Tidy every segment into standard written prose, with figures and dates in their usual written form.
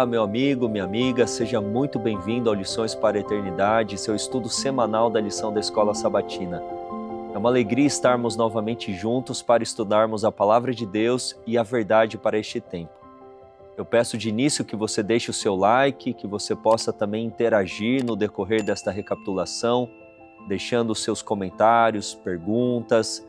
Olá, meu amigo, minha amiga, seja muito bem-vindo ao Lições para a Eternidade, seu estudo semanal da lição da Escola Sabatina. É uma alegria estarmos novamente juntos para estudarmos a Palavra de Deus e a verdade para este tempo. Eu peço de início que você deixe o seu like, que você possa também interagir no decorrer desta recapitulação, deixando os seus comentários, perguntas,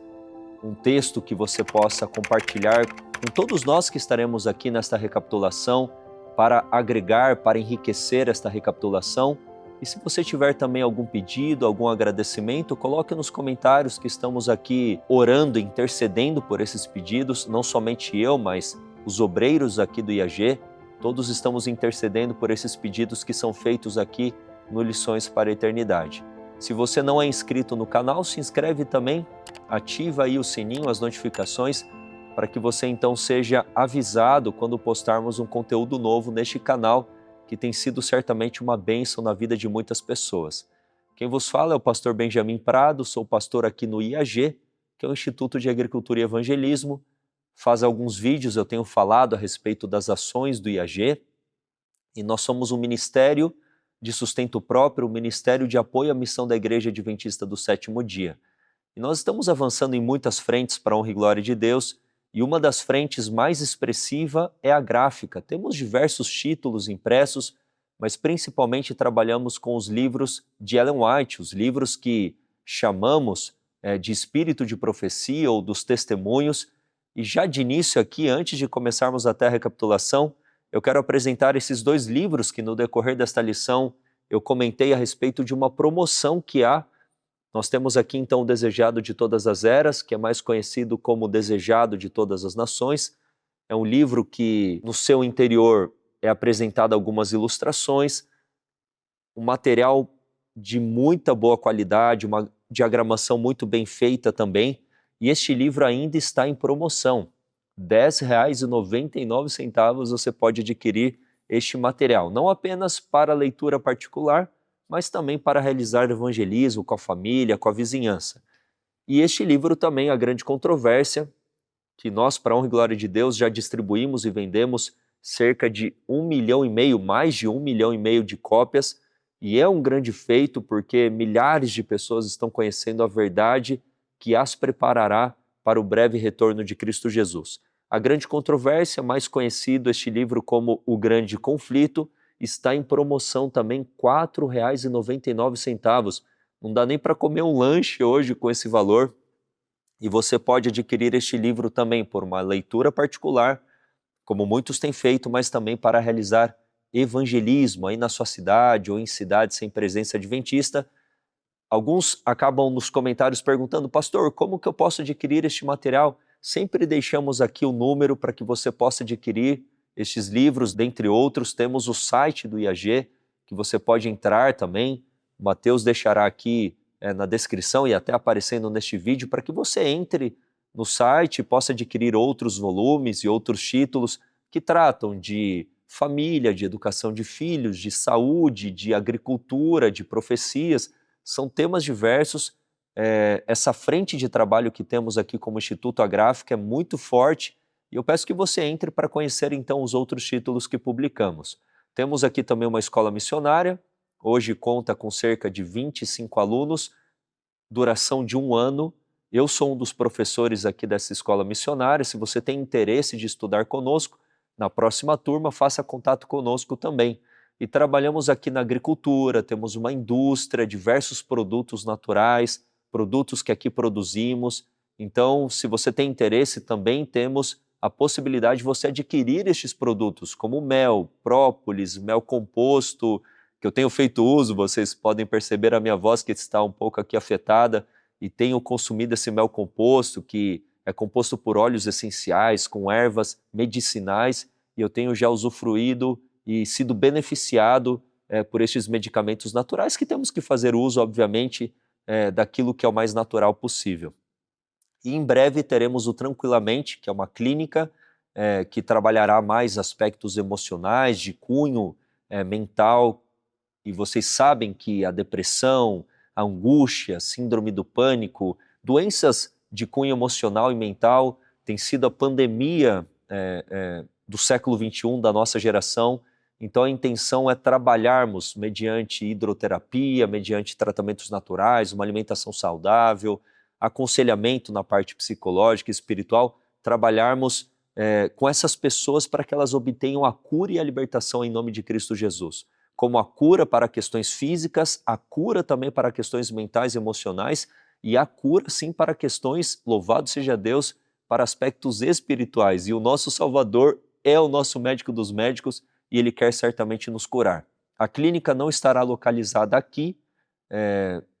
um texto que você possa compartilhar com todos nós que estaremos aqui nesta recapitulação, para agregar, para enriquecer esta recapitulação. E se você tiver também algum pedido, algum agradecimento, coloque nos comentários que estamos aqui orando, intercedendo por esses pedidos, não somente eu, mas os obreiros aqui do IAG, todos estamos intercedendo por esses pedidos que são feitos aqui no Lições para a Eternidade. Se você não é inscrito no canal, se inscreve também, ativa aí o sininho, as notificações, para que você então seja avisado quando postarmos um conteúdo novo neste canal, que tem sido certamente uma bênção na vida de muitas pessoas. Quem vos fala é o pastor Benjamin Prado, sou pastor aqui no IAG, que é o Instituto de Agricultura e Evangelismo. Faz alguns vídeos eu tenho falado a respeito das ações do IAG, e nós somos um ministério de sustento próprio, um ministério de apoio à missão da Igreja Adventista do Sétimo Dia. E nós estamos avançando em muitas frentes para a honra e glória de Deus, e uma das frentes mais expressiva é a gráfica. Temos diversos títulos impressos, mas principalmente trabalhamos com os livros de Ellen White, os livros que chamamos de espírito de profecia ou dos testemunhos. E já de início aqui, antes de começarmos até a recapitulação, eu quero apresentar esses dois livros que no decorrer desta lição eu comentei a respeito de uma promoção que há. Nós temos aqui então o Desejado de Todas as Eras, que é mais conhecido como Desejado de Todas as Nações. É um livro que no seu interior é apresentado algumas ilustrações, um material de muita boa qualidade, uma diagramação muito bem feita também, e este livro ainda está em promoção. R$ 10,99 você pode adquirir este material, não apenas para leitura particular, mas também para realizar evangelismo com a família, com a vizinhança. E este livro também, A Grande Controvérsia, que nós, para a honra e glória de Deus, já distribuímos e vendemos cerca de 1,5 milhão, mais de 1,5 milhão de cópias, e é um grande feito porque milhares de pessoas estão conhecendo a verdade que as preparará para o breve retorno de Cristo Jesus. A Grande Controvérsia, mais conhecido este livro como O Grande Conflito, está em promoção também, R$ 4,99. Não dá nem para comer um lanche hoje com esse valor. E você pode adquirir este livro também por uma leitura particular, como muitos têm feito, mas também para realizar evangelismo aí na sua cidade ou em cidades sem presença adventista. Alguns acabam nos comentários perguntando: pastor, como que eu posso adquirir este material? Sempre deixamos aqui o número para que você possa adquirir estes livros, dentre outros. Temos o site do IAG, que você pode entrar também. O Mateus deixará aqui na descrição e até aparecendo neste vídeo, para que você entre no site e possa adquirir outros volumes e outros títulos que tratam de família, de educação de filhos, de saúde, de agricultura, de profecias. São temas diversos. Essa frente de trabalho que temos aqui como Instituto Agráfica é muito forte, e eu peço que você entre para conhecer então os outros títulos que publicamos. Temos aqui também uma escola missionária, hoje conta com cerca de 25 alunos, duração de 1 ano. Eu sou um dos professores aqui dessa escola missionária. Se você tem interesse de estudar conosco, na próxima turma faça contato conosco também. E trabalhamos aqui na agricultura, temos uma indústria, diversos produtos naturais, produtos que aqui produzimos. Então, se você tem interesse, também temos a possibilidade de você adquirir estes produtos, como mel, própolis, mel composto, que eu tenho feito uso. Vocês podem perceber a minha voz que está um pouco aqui afetada, e tenho consumido esse mel composto, que é composto por óleos essenciais, com ervas medicinais, e eu tenho já usufruído e sido beneficiado por estes medicamentos naturais, que temos que fazer uso, obviamente, daquilo que é o mais natural possível. E em breve teremos o Tranquilamente, que é uma clínica que trabalhará mais aspectos emocionais, de cunho mental, e vocês sabem que a depressão, a angústia, síndrome do pânico, doenças de cunho emocional e mental, tem sido a pandemia do século XXI, da nossa geração. Então a intenção é trabalharmos mediante hidroterapia, mediante tratamentos naturais, uma alimentação saudável, aconselhamento na parte psicológica e espiritual, trabalharmos com essas pessoas para que elas obtenham a cura e a libertação em nome de Cristo Jesus. Como a cura para questões físicas, a cura também para questões mentais e emocionais, e a cura sim para questões, louvado seja Deus, para aspectos espirituais. E o nosso Salvador é o nosso médico dos médicos e Ele quer certamente nos curar. A clínica não estará localizada aqui,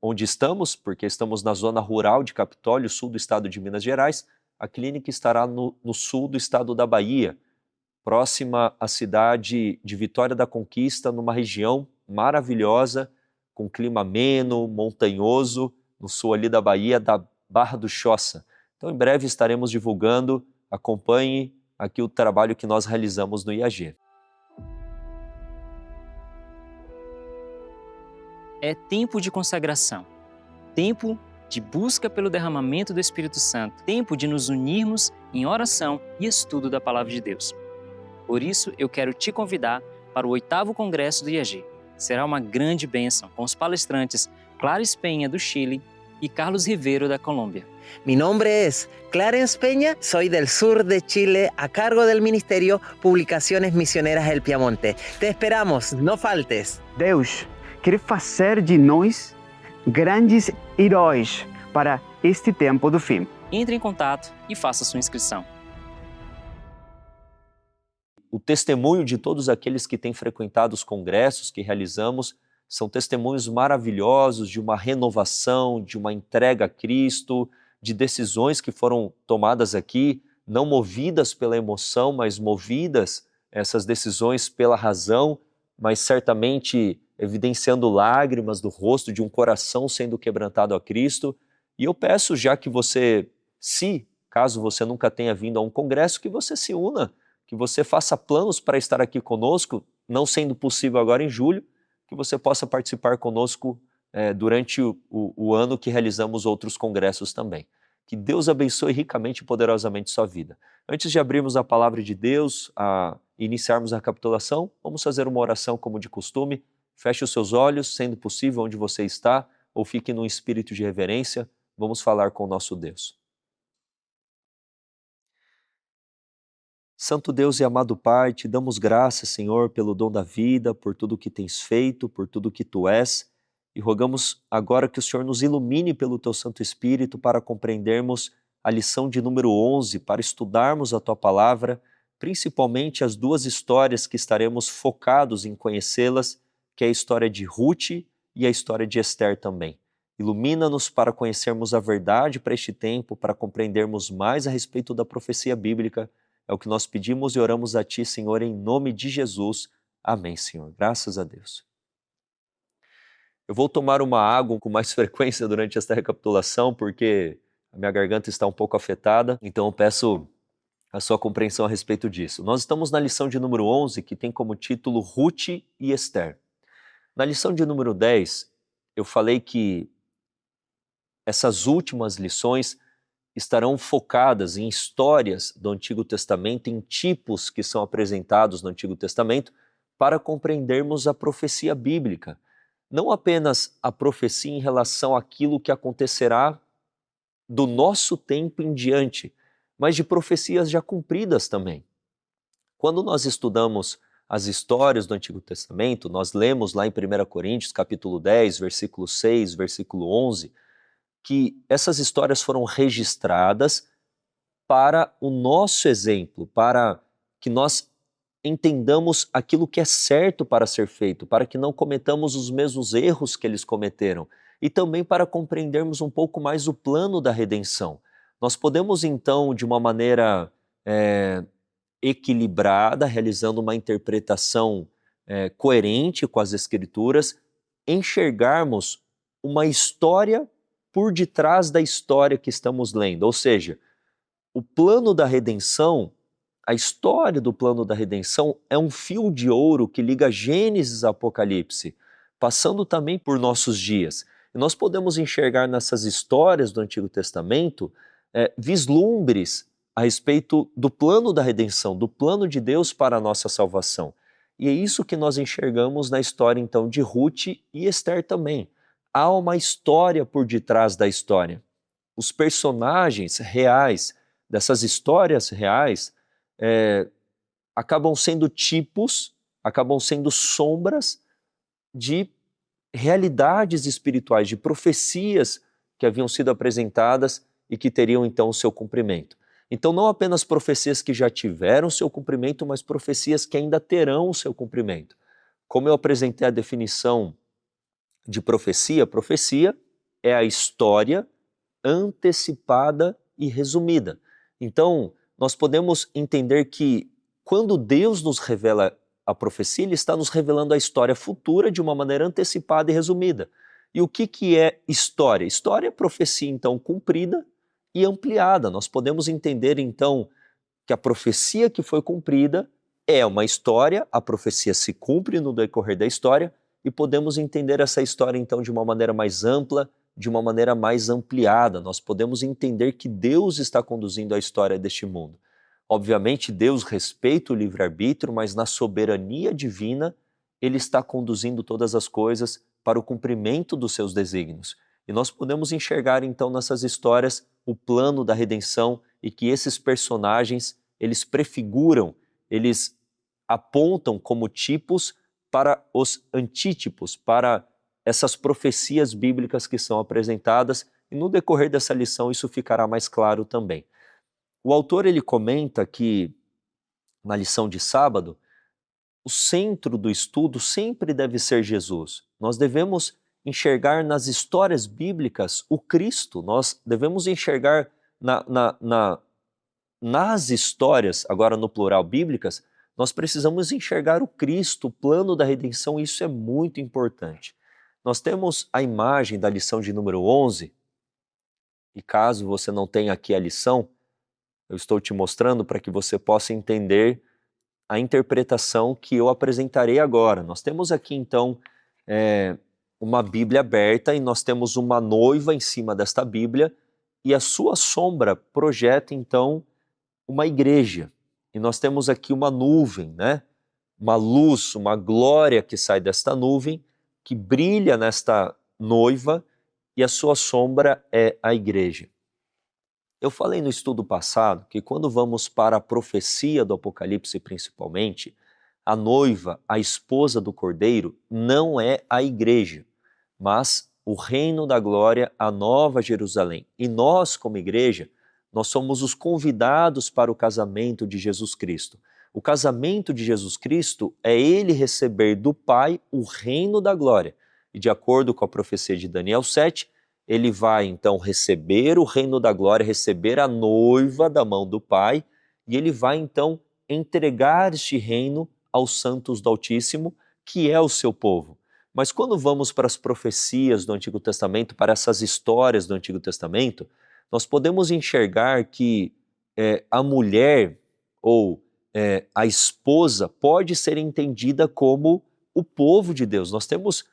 onde estamos, porque estamos na zona rural de Capitólio, sul do estado de Minas Gerais. A clínica estará no sul do estado da Bahia, próxima à cidade de Vitória da Conquista, numa região maravilhosa, com clima ameno, montanhoso, no sul ali da Bahia, da Barra do Choça. Então, em breve estaremos divulgando, acompanhe aqui o trabalho que nós realizamos no IAG. É tempo de consagração, tempo de busca pelo derramamento do Espírito Santo, tempo de nos unirmos em oração e estudo da Palavra de Deus. Por isso, eu quero te convidar para o 8º Congresso do IAG. Será uma grande bênção com os palestrantes Clarence Penha, do Chile, y Carlos Rivero, da Colombia. Mi nombre es Clarence Peña, soy del sur de Chile, a cargo del Ministerio Publicaciones Misioneras del Piamonte. Te esperamos, no faltes. Deus quer fazer de nós grandes heróis para este tempo do fim. Entre em contato e faça sua inscrição. O testemunho de todos aqueles que têm frequentado os congressos que realizamos são testemunhos maravilhosos de uma renovação, de uma entrega a Cristo, de decisões que foram tomadas aqui, não movidas pela emoção, mas movidas, essas decisões, pela razão, mas certamente evidenciando lágrimas do rosto de um coração sendo quebrantado a Cristo. E eu peço, já que você, caso você nunca tenha vindo a um congresso, que você se una, que você faça planos para estar aqui conosco, não sendo possível agora em julho, que você possa participar conosco durante o ano que realizamos outros congressos também. Que Deus abençoe ricamente e poderosamente sua vida. Antes de abrirmos a palavra de Deus, a iniciarmos a recapitulação, vamos fazer uma oração como de costume. Feche os seus olhos, sendo possível, onde você está, ou fique num espírito de reverência. Vamos falar com o nosso Deus. Santo Deus e amado Pai, te damos graças, Senhor, pelo dom da vida, por tudo que tens feito, por tudo que tu és, e rogamos agora que o Senhor nos ilumine pelo teu Santo Espírito para compreendermos a lição de número 11, para estudarmos a tua palavra, principalmente as duas histórias que estaremos focados em conhecê-las, que é a história de Ruth e a história de Esther também. Ilumina-nos para conhecermos a verdade para este tempo, para compreendermos mais a respeito da profecia bíblica. É o que nós pedimos e oramos a Ti, Senhor, em nome de Jesus. Amém, Senhor. Graças a Deus. Eu vou tomar uma água com mais frequência durante esta recapitulação, porque a minha garganta está um pouco afetada, então eu peço a sua compreensão a respeito disso. Nós estamos na lição de número 11, que tem como título Ruth e Esther. Na lição de número 10, eu falei que essas últimas lições estarão focadas em histórias do Antigo Testamento, em tipos que são apresentados no Antigo Testamento, para compreendermos a profecia bíblica. Não apenas a profecia em relação àquilo que acontecerá do nosso tempo em diante, mas de profecias já cumpridas também. Quando nós estudamos as histórias do Antigo Testamento, nós lemos lá em 1 Coríntios, capítulo 10, versículo 6, versículo 11, que essas histórias foram registradas para o nosso exemplo, para que nós entendamos aquilo que é certo para ser feito, para que não cometamos os mesmos erros que eles cometeram, e também para compreendermos um pouco mais o plano da redenção. Nós podemos então, de uma maneira equilibrada, realizando uma interpretação coerente com as Escrituras, enxergarmos uma história por detrás da história que estamos lendo. Ou seja, o plano da redenção, a história do plano da redenção é um fio de ouro que liga Gênesis a Apocalipse, passando também por nossos dias. E nós podemos enxergar nessas histórias do Antigo Testamento vislumbres a respeito do plano da redenção, do plano de Deus para a nossa salvação. E é isso que nós enxergamos na história então de Ruth e Esther também. Há uma história por detrás da história. Os personagens reais dessas histórias reais acabam sendo tipos, acabam sendo sombras de realidades espirituais, de profecias que haviam sido apresentadas e que teriam então o seu cumprimento. Então não apenas profecias que já tiveram o seu cumprimento, mas profecias que ainda terão o seu cumprimento. Como eu apresentei a definição de profecia, profecia é a história antecipada e resumida. Então, nós podemos entender que quando Deus nos revela a profecia, Ele está nos revelando a história futura de uma maneira antecipada e resumida. E o que é história? História é profecia, então, cumprida e ampliada. Nós podemos entender, então, que a profecia que foi cumprida é uma história, a profecia se cumpre no decorrer da história, e podemos entender essa história, então, de uma maneira mais ampla, de uma maneira mais ampliada. Nós podemos entender que Deus está conduzindo a história deste mundo. Obviamente, Deus respeita o livre-arbítrio, mas na soberania divina, Ele está conduzindo todas as coisas para o cumprimento dos seus desígnios. E nós podemos enxergar, então, nessas histórias, o plano da redenção e que esses personagens, eles prefiguram, eles apontam como tipos para os antítipos, para essas profecias bíblicas que são apresentadas, e no decorrer dessa lição isso ficará mais claro também. O autor ele comenta que, na lição de sábado, o centro do estudo sempre deve ser Jesus. Nós devemos enxergar nas histórias bíblicas o Cristo, nós devemos enxergar nas histórias, agora no plural bíblicas, nós precisamos enxergar o Cristo, o plano da redenção, e isso é muito importante. Nós temos a imagem da lição de número 11, e caso você não tenha aqui a lição, eu estou te mostrando para que você possa entender a interpretação que eu apresentarei agora. Nós temos aqui então uma Bíblia aberta e nós temos uma noiva em cima desta Bíblia e a sua sombra projeta então uma igreja. E nós temos aqui uma nuvem, né? Uma luz, uma glória que sai desta nuvem, que brilha nesta noiva e a sua sombra é a igreja. Eu falei no estudo passado que quando vamos para a profecia do Apocalipse principalmente, a noiva, a esposa do Cordeiro, não é a igreja, mas o reino da glória, a nova Jerusalém. E nós, como igreja, nós somos os convidados para o casamento de Jesus Cristo. O casamento de Jesus Cristo é Ele receber do Pai o reino da glória. E de acordo com a profecia de Daniel 7, Ele vai então receber o reino da glória, receber a noiva da mão do Pai, e Ele vai então entregar este reino aos santos do Altíssimo, que é o seu povo. Mas quando vamos para as profecias do Antigo Testamento, para essas histórias do Antigo Testamento, nós podemos enxergar que a mulher ou a esposa pode ser entendida como o povo de Deus. Nós temos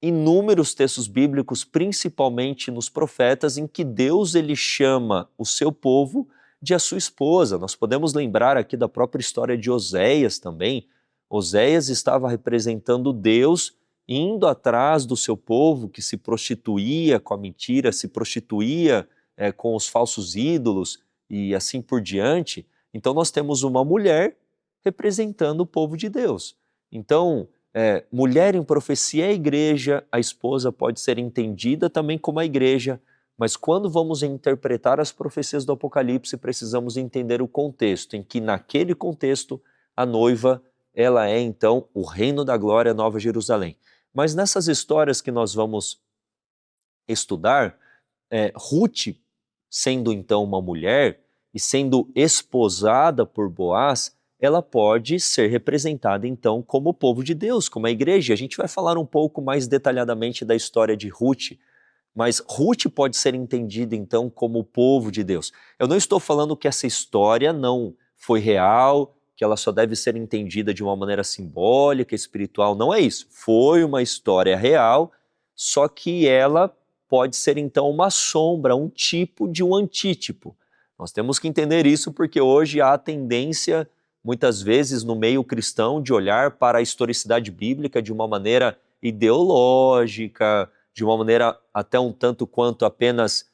inúmeros textos bíblicos, principalmente nos profetas, em que Deus ele chama o seu povo de a sua esposa. Nós podemos lembrar aqui da própria história de Oséias também. Oséias estava representando Deus indo atrás do seu povo que se prostituía com a mentira, se prostituía com os falsos ídolos e assim por diante. Então nós temos uma mulher representando o povo de Deus. Então, mulher em profecia é a igreja, a esposa pode ser entendida também como a igreja, mas quando vamos interpretar as profecias do Apocalipse, precisamos entender o contexto, em que naquele contexto a noiva, ela é então o reino da glória, a nova Jerusalém. Mas nessas histórias que nós vamos estudar, Ruth, sendo então uma mulher e sendo esposada por Boaz, ela pode ser representada então como o povo de Deus, como a igreja. A gente vai falar um pouco mais detalhadamente da história de Ruth, mas Ruth pode ser entendida então como o povo de Deus. Eu não estou falando que essa história não foi real, que ela só deve ser entendida de uma maneira simbólica, espiritual, não é isso. Foi uma história real, só que ela pode ser então uma sombra, um tipo de um antítipo. Nós temos que entender isso porque hoje há a tendência muitas vezes, no meio cristão, de olhar para a historicidade bíblica de uma maneira ideológica, de uma maneira até um tanto quanto apenas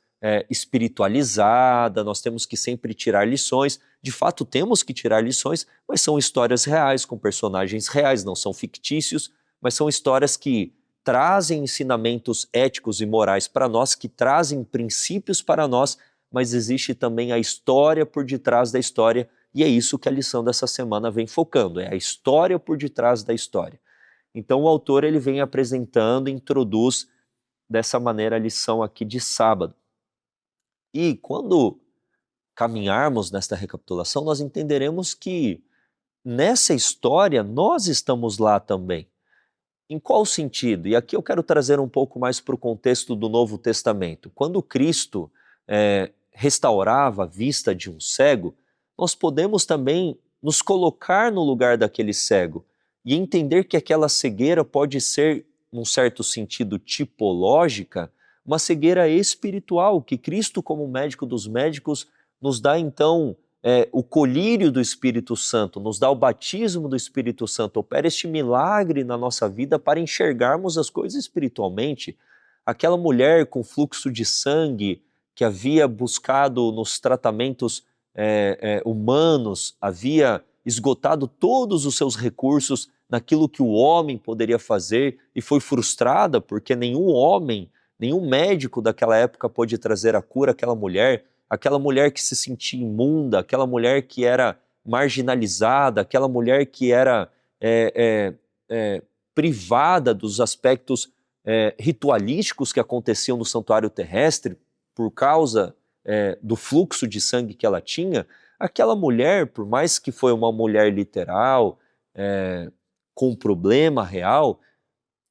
espiritualizada. Nós temos que sempre tirar lições. De fato, temos que tirar lições, mas são histórias reais, com personagens reais, não são fictícios, mas são histórias que trazem ensinamentos éticos e morais para nós, que trazem princípios para nós, mas existe também a história por detrás da história, e é isso que a lição dessa semana vem focando, é a história por detrás da história. Então o autor ele vem apresentando, introduz dessa maneira a lição aqui de sábado. E quando caminharmos nesta recapitulação, nós entenderemos que nessa história nós estamos lá também. Em qual sentido? E aqui eu quero trazer um pouco mais para o contexto do Novo Testamento. Quando Cristo restaurava a vista de um cego, nós podemos também nos colocar no lugar daquele cego e entender que aquela cegueira pode ser, num certo sentido tipológica, uma cegueira espiritual, que Cristo, como médico dos médicos, nos dá então o colírio do Espírito Santo, nos dá o batismo do Espírito Santo, opera este milagre na nossa vida para enxergarmos as coisas espiritualmente. Aquela mulher com fluxo de sangue que havia buscado nos tratamentos humanos, havia esgotado todos os seus recursos naquilo que o homem poderia fazer e foi frustrada porque nenhum homem, nenhum médico daquela época pôde trazer a cura àquela mulher que se sentia imunda, aquela mulher que era marginalizada, aquela mulher que era privada dos aspectos ritualísticos que aconteciam no santuário terrestre por causa do fluxo de sangue que ela tinha. Aquela mulher, por mais que foi uma mulher literal, com um problema real,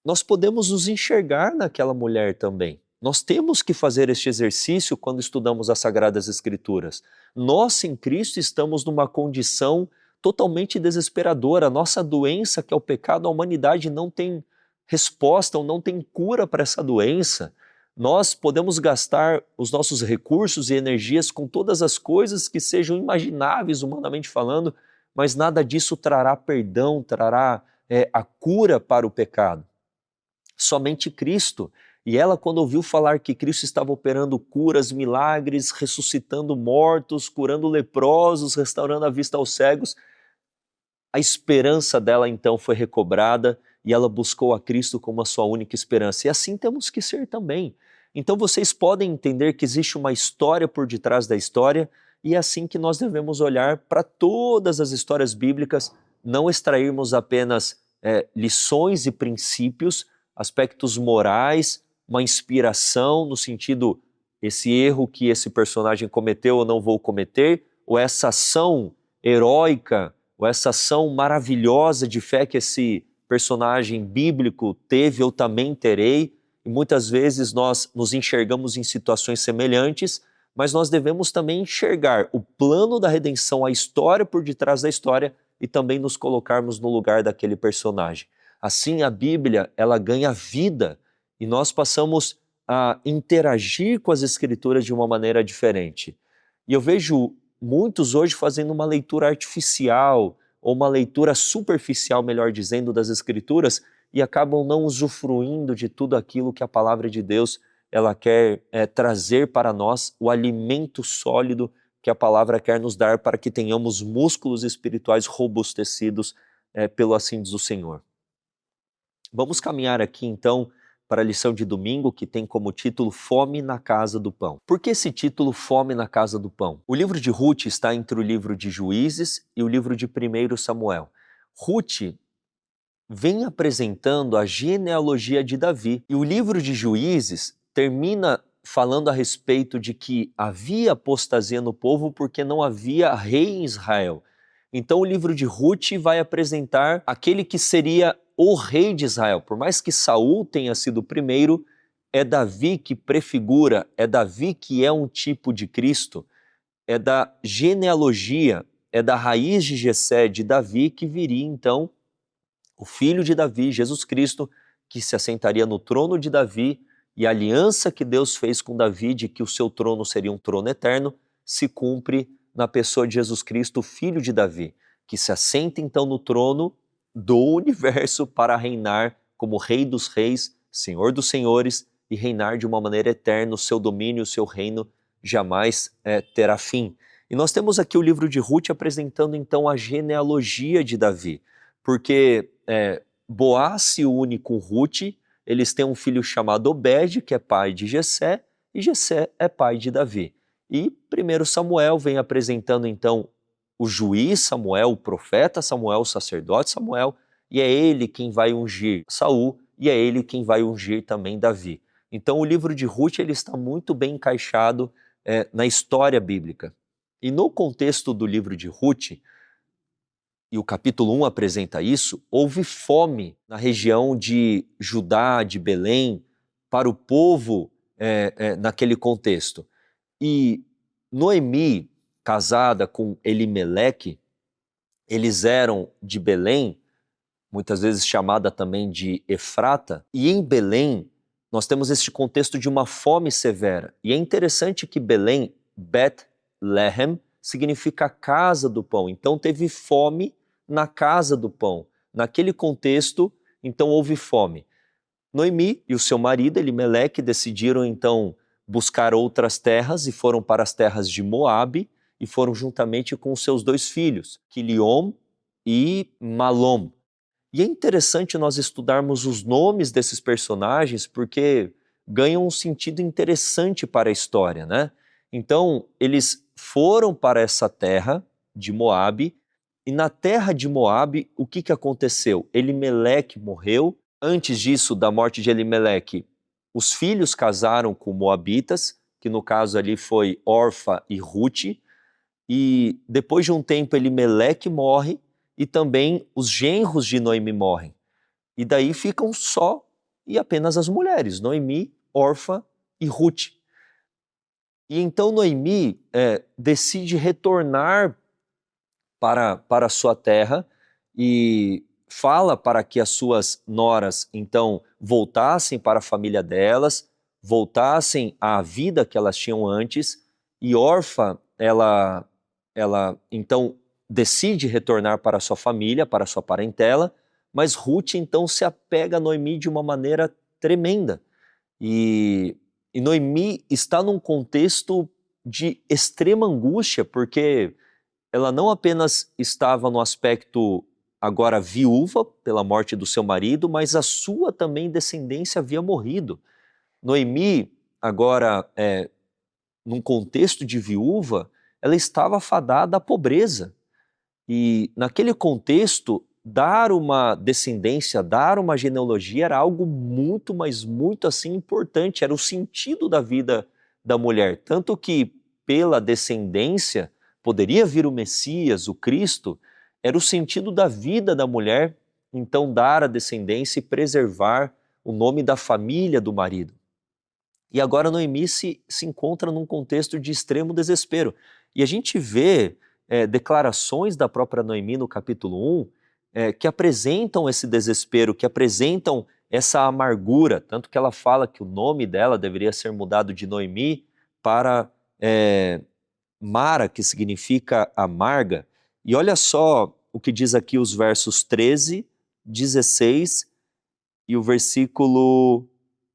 nós podemos nos enxergar naquela mulher também. Nós temos que fazer este exercício quando estudamos as Sagradas Escrituras. Nós, em Cristo, estamos numa condição totalmente desesperadora. A nossa doença, que é o pecado, a humanidade não tem resposta ou não tem cura para essa doença. Nós podemos gastar os nossos recursos e energias com todas as coisas que sejam imagináveis, humanamente falando, mas nada disso trará perdão, trará a cura para o pecado. Somente Cristo. E ela, quando ouviu falar que Cristo estava operando curas, milagres, ressuscitando mortos, curando leprosos, restaurando a vista aos cegos, a esperança dela então foi recobrada e ela buscou a Cristo como a sua única esperança. E assim temos que ser também. Então vocês podem entender que existe uma história por detrás da história e é assim que nós devemos olhar para todas as histórias bíblicas, não extrairmos apenas lições e princípios, aspectos morais, uma inspiração no sentido, esse erro que esse personagem cometeu eu não vou cometer, ou essa ação heróica, ou essa ação maravilhosa de fé que esse personagem bíblico teve, eu também terei, e muitas vezes nós nos enxergamos em situações semelhantes, mas nós devemos também enxergar o plano da redenção, a história por detrás da história, e também nos colocarmos no lugar daquele personagem. Assim a Bíblia, ela ganha vida, e nós passamos a interagir com as Escrituras de uma maneira diferente. E eu vejo muitos hoje fazendo uma leitura artificial, ou uma leitura superficial, melhor dizendo, das Escrituras, e acabam não usufruindo de tudo aquilo que a Palavra de Deus ela quer trazer para nós, o alimento sólido que a Palavra quer nos dar para que tenhamos músculos espirituais robustecidos pelo assim diz o Senhor. Vamos caminhar aqui então para a lição de domingo, que tem como título Fome na Casa do Pão. Por que esse título Fome na Casa do Pão? O livro de Ruth está entre o livro de Juízes e o livro de 1 Samuel. Ruth vem apresentando a genealogia de Davi, e o livro de Juízes termina falando a respeito de que havia apostasia no povo porque não havia rei em Israel. Então o livro de Ruth vai apresentar aquele que seria o rei de Israel. Por mais que Saul tenha sido o primeiro, é Davi que prefigura, é Davi que é um tipo de Cristo, é da genealogia, é da raiz de Jessé, de Davi, que viria então o filho de Davi, Jesus Cristo, que se assentaria no trono de Davi, e a aliança que Deus fez com Davi de que o seu trono seria um trono eterno, se cumpre na pessoa de Jesus Cristo, filho de Davi, que se assenta então no trono do universo para reinar como Rei dos Reis, Senhor dos Senhores e reinar de uma maneira eterna. O seu domínio, o seu reino jamais terá fim. E nós temos aqui o livro de Ruth apresentando então a genealogia de Davi, porque Boaz se une com Ruth, eles têm um filho chamado Obed, que é pai de Jessé, e Jessé é pai de Davi. E 1 Samuel vem apresentando então o juiz Samuel, o profeta Samuel, o sacerdote Samuel, e é ele quem vai ungir Saul, e é ele quem vai ungir também Davi. Então o livro de Ruth ele está muito bem encaixado na história bíblica. E no contexto do livro de Ruth, e o capítulo 1 apresenta isso, houve fome na região de Judá, de Belém, para o povo naquele contexto. E Noemi, casada com Elimeleque, eles eram de Belém, muitas vezes chamada também de Efrata, e em Belém nós temos este contexto de uma fome severa. E é interessante que Belém, Bet-Lehem, significa casa do pão. Então teve fome na casa do pão. Naquele contexto, então houve fome. Noemi e o seu marido, Elimeleque, decidiram então buscar outras terras e foram para as terras de Moabe e foram juntamente com seus 2 filhos, Quiliom e Malom. E é interessante nós estudarmos os nomes desses personagens porque ganham um sentido interessante para a história, né? Então, eles foram para essa terra de Moabe e na terra de Moabe, o que aconteceu? Elimeleque morreu. Antes disso, da morte de Elimeleque, os filhos casaram com moabitas, que no caso ali foi Orfa e Ruth, e depois de um tempo Elimeleque morre e também os genros de Noemi morrem. E daí ficam só e apenas as mulheres, Noemi, Orfa e Ruth. E então Noemi decide retornar para a sua terra e fala para que as suas noras, então, voltassem para a família delas, voltassem à vida que elas tinham antes, e Orfa, ela então, decide retornar para a sua família, para a sua parentela, mas Ruth, então, se apega a Noemi de uma maneira tremenda. E Noemi está num contexto de extrema angústia, porque ela não apenas estava no aspecto agora viúva pela morte do seu marido, mas a sua também descendência havia morrido. Noemi, agora, num contexto de viúva, ela estava fadada à pobreza. E naquele contexto, dar uma descendência, dar uma genealogia era algo muito, mas muito assim importante, era o sentido da vida da mulher. Tanto que pela descendência poderia vir o Messias, o Cristo, era o sentido da vida da mulher, então dar a descendência e preservar o nome da família do marido. E agora Noemi se encontra num contexto de extremo desespero. E a gente vê declarações da própria Noemi no capítulo 1 que apresentam esse desespero, que apresentam essa amargura, tanto que ela fala que o nome dela deveria ser mudado de Noemi para Mara, que significa amarga. E olha só o que diz aqui os versos 13, 16 e o versículo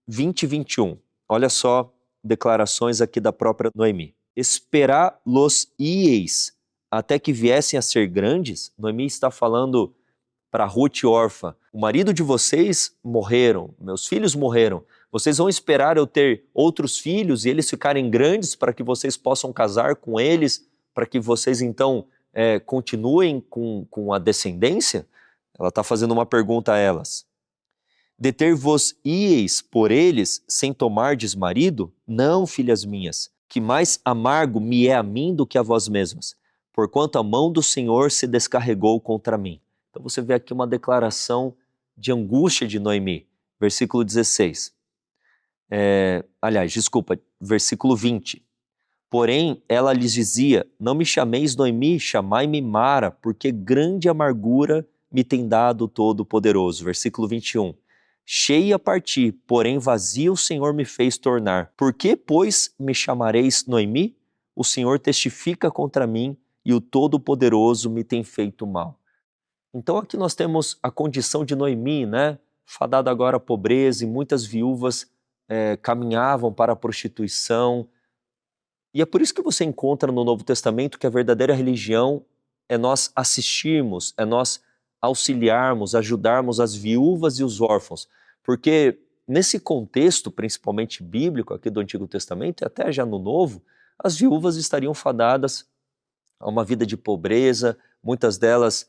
20 e 21. Olha só declarações aqui da própria Noemi. Esperá-los-íeis até que viessem a ser grandes. Noemi está falando para Ruth e Orfa: o marido de vocês morreram, meus filhos morreram. Vocês vão esperar eu ter outros filhos e eles ficarem grandes para que vocês possam casar com eles, para que vocês então continuem com a descendência? Ela está fazendo uma pergunta a elas. Deter-vos-íeis por eles sem tomardes marido? Não, filhas minhas, que mais amargo me é a mim do que a vós mesmas, porquanto a mão do Senhor se descarregou contra mim. Então você vê aqui uma declaração de angústia de Noemi. Versículo 16. Versículo 20. Porém, ela lhes dizia: não me chameis Noemi, chamai-me Mara, porque grande amargura me tem dado o Todo-Poderoso. Versículo 21. Cheia parti, porém vazia o Senhor me fez tornar. Por que, pois, me chamareis Noemi? O Senhor testifica contra mim, e o Todo-Poderoso me tem feito mal. Então aqui nós temos a condição de Noemi, né? Fadada agora à pobreza, e muitas viúvas caminhavam para a prostituição. E é por isso que você encontra no Novo Testamento que a verdadeira religião é nós assistirmos, é nós auxiliarmos, ajudarmos as viúvas e os órfãos. Porque nesse contexto, principalmente bíblico aqui do Antigo Testamento e até já no Novo, as viúvas estariam fadadas a uma vida de pobreza, muitas delas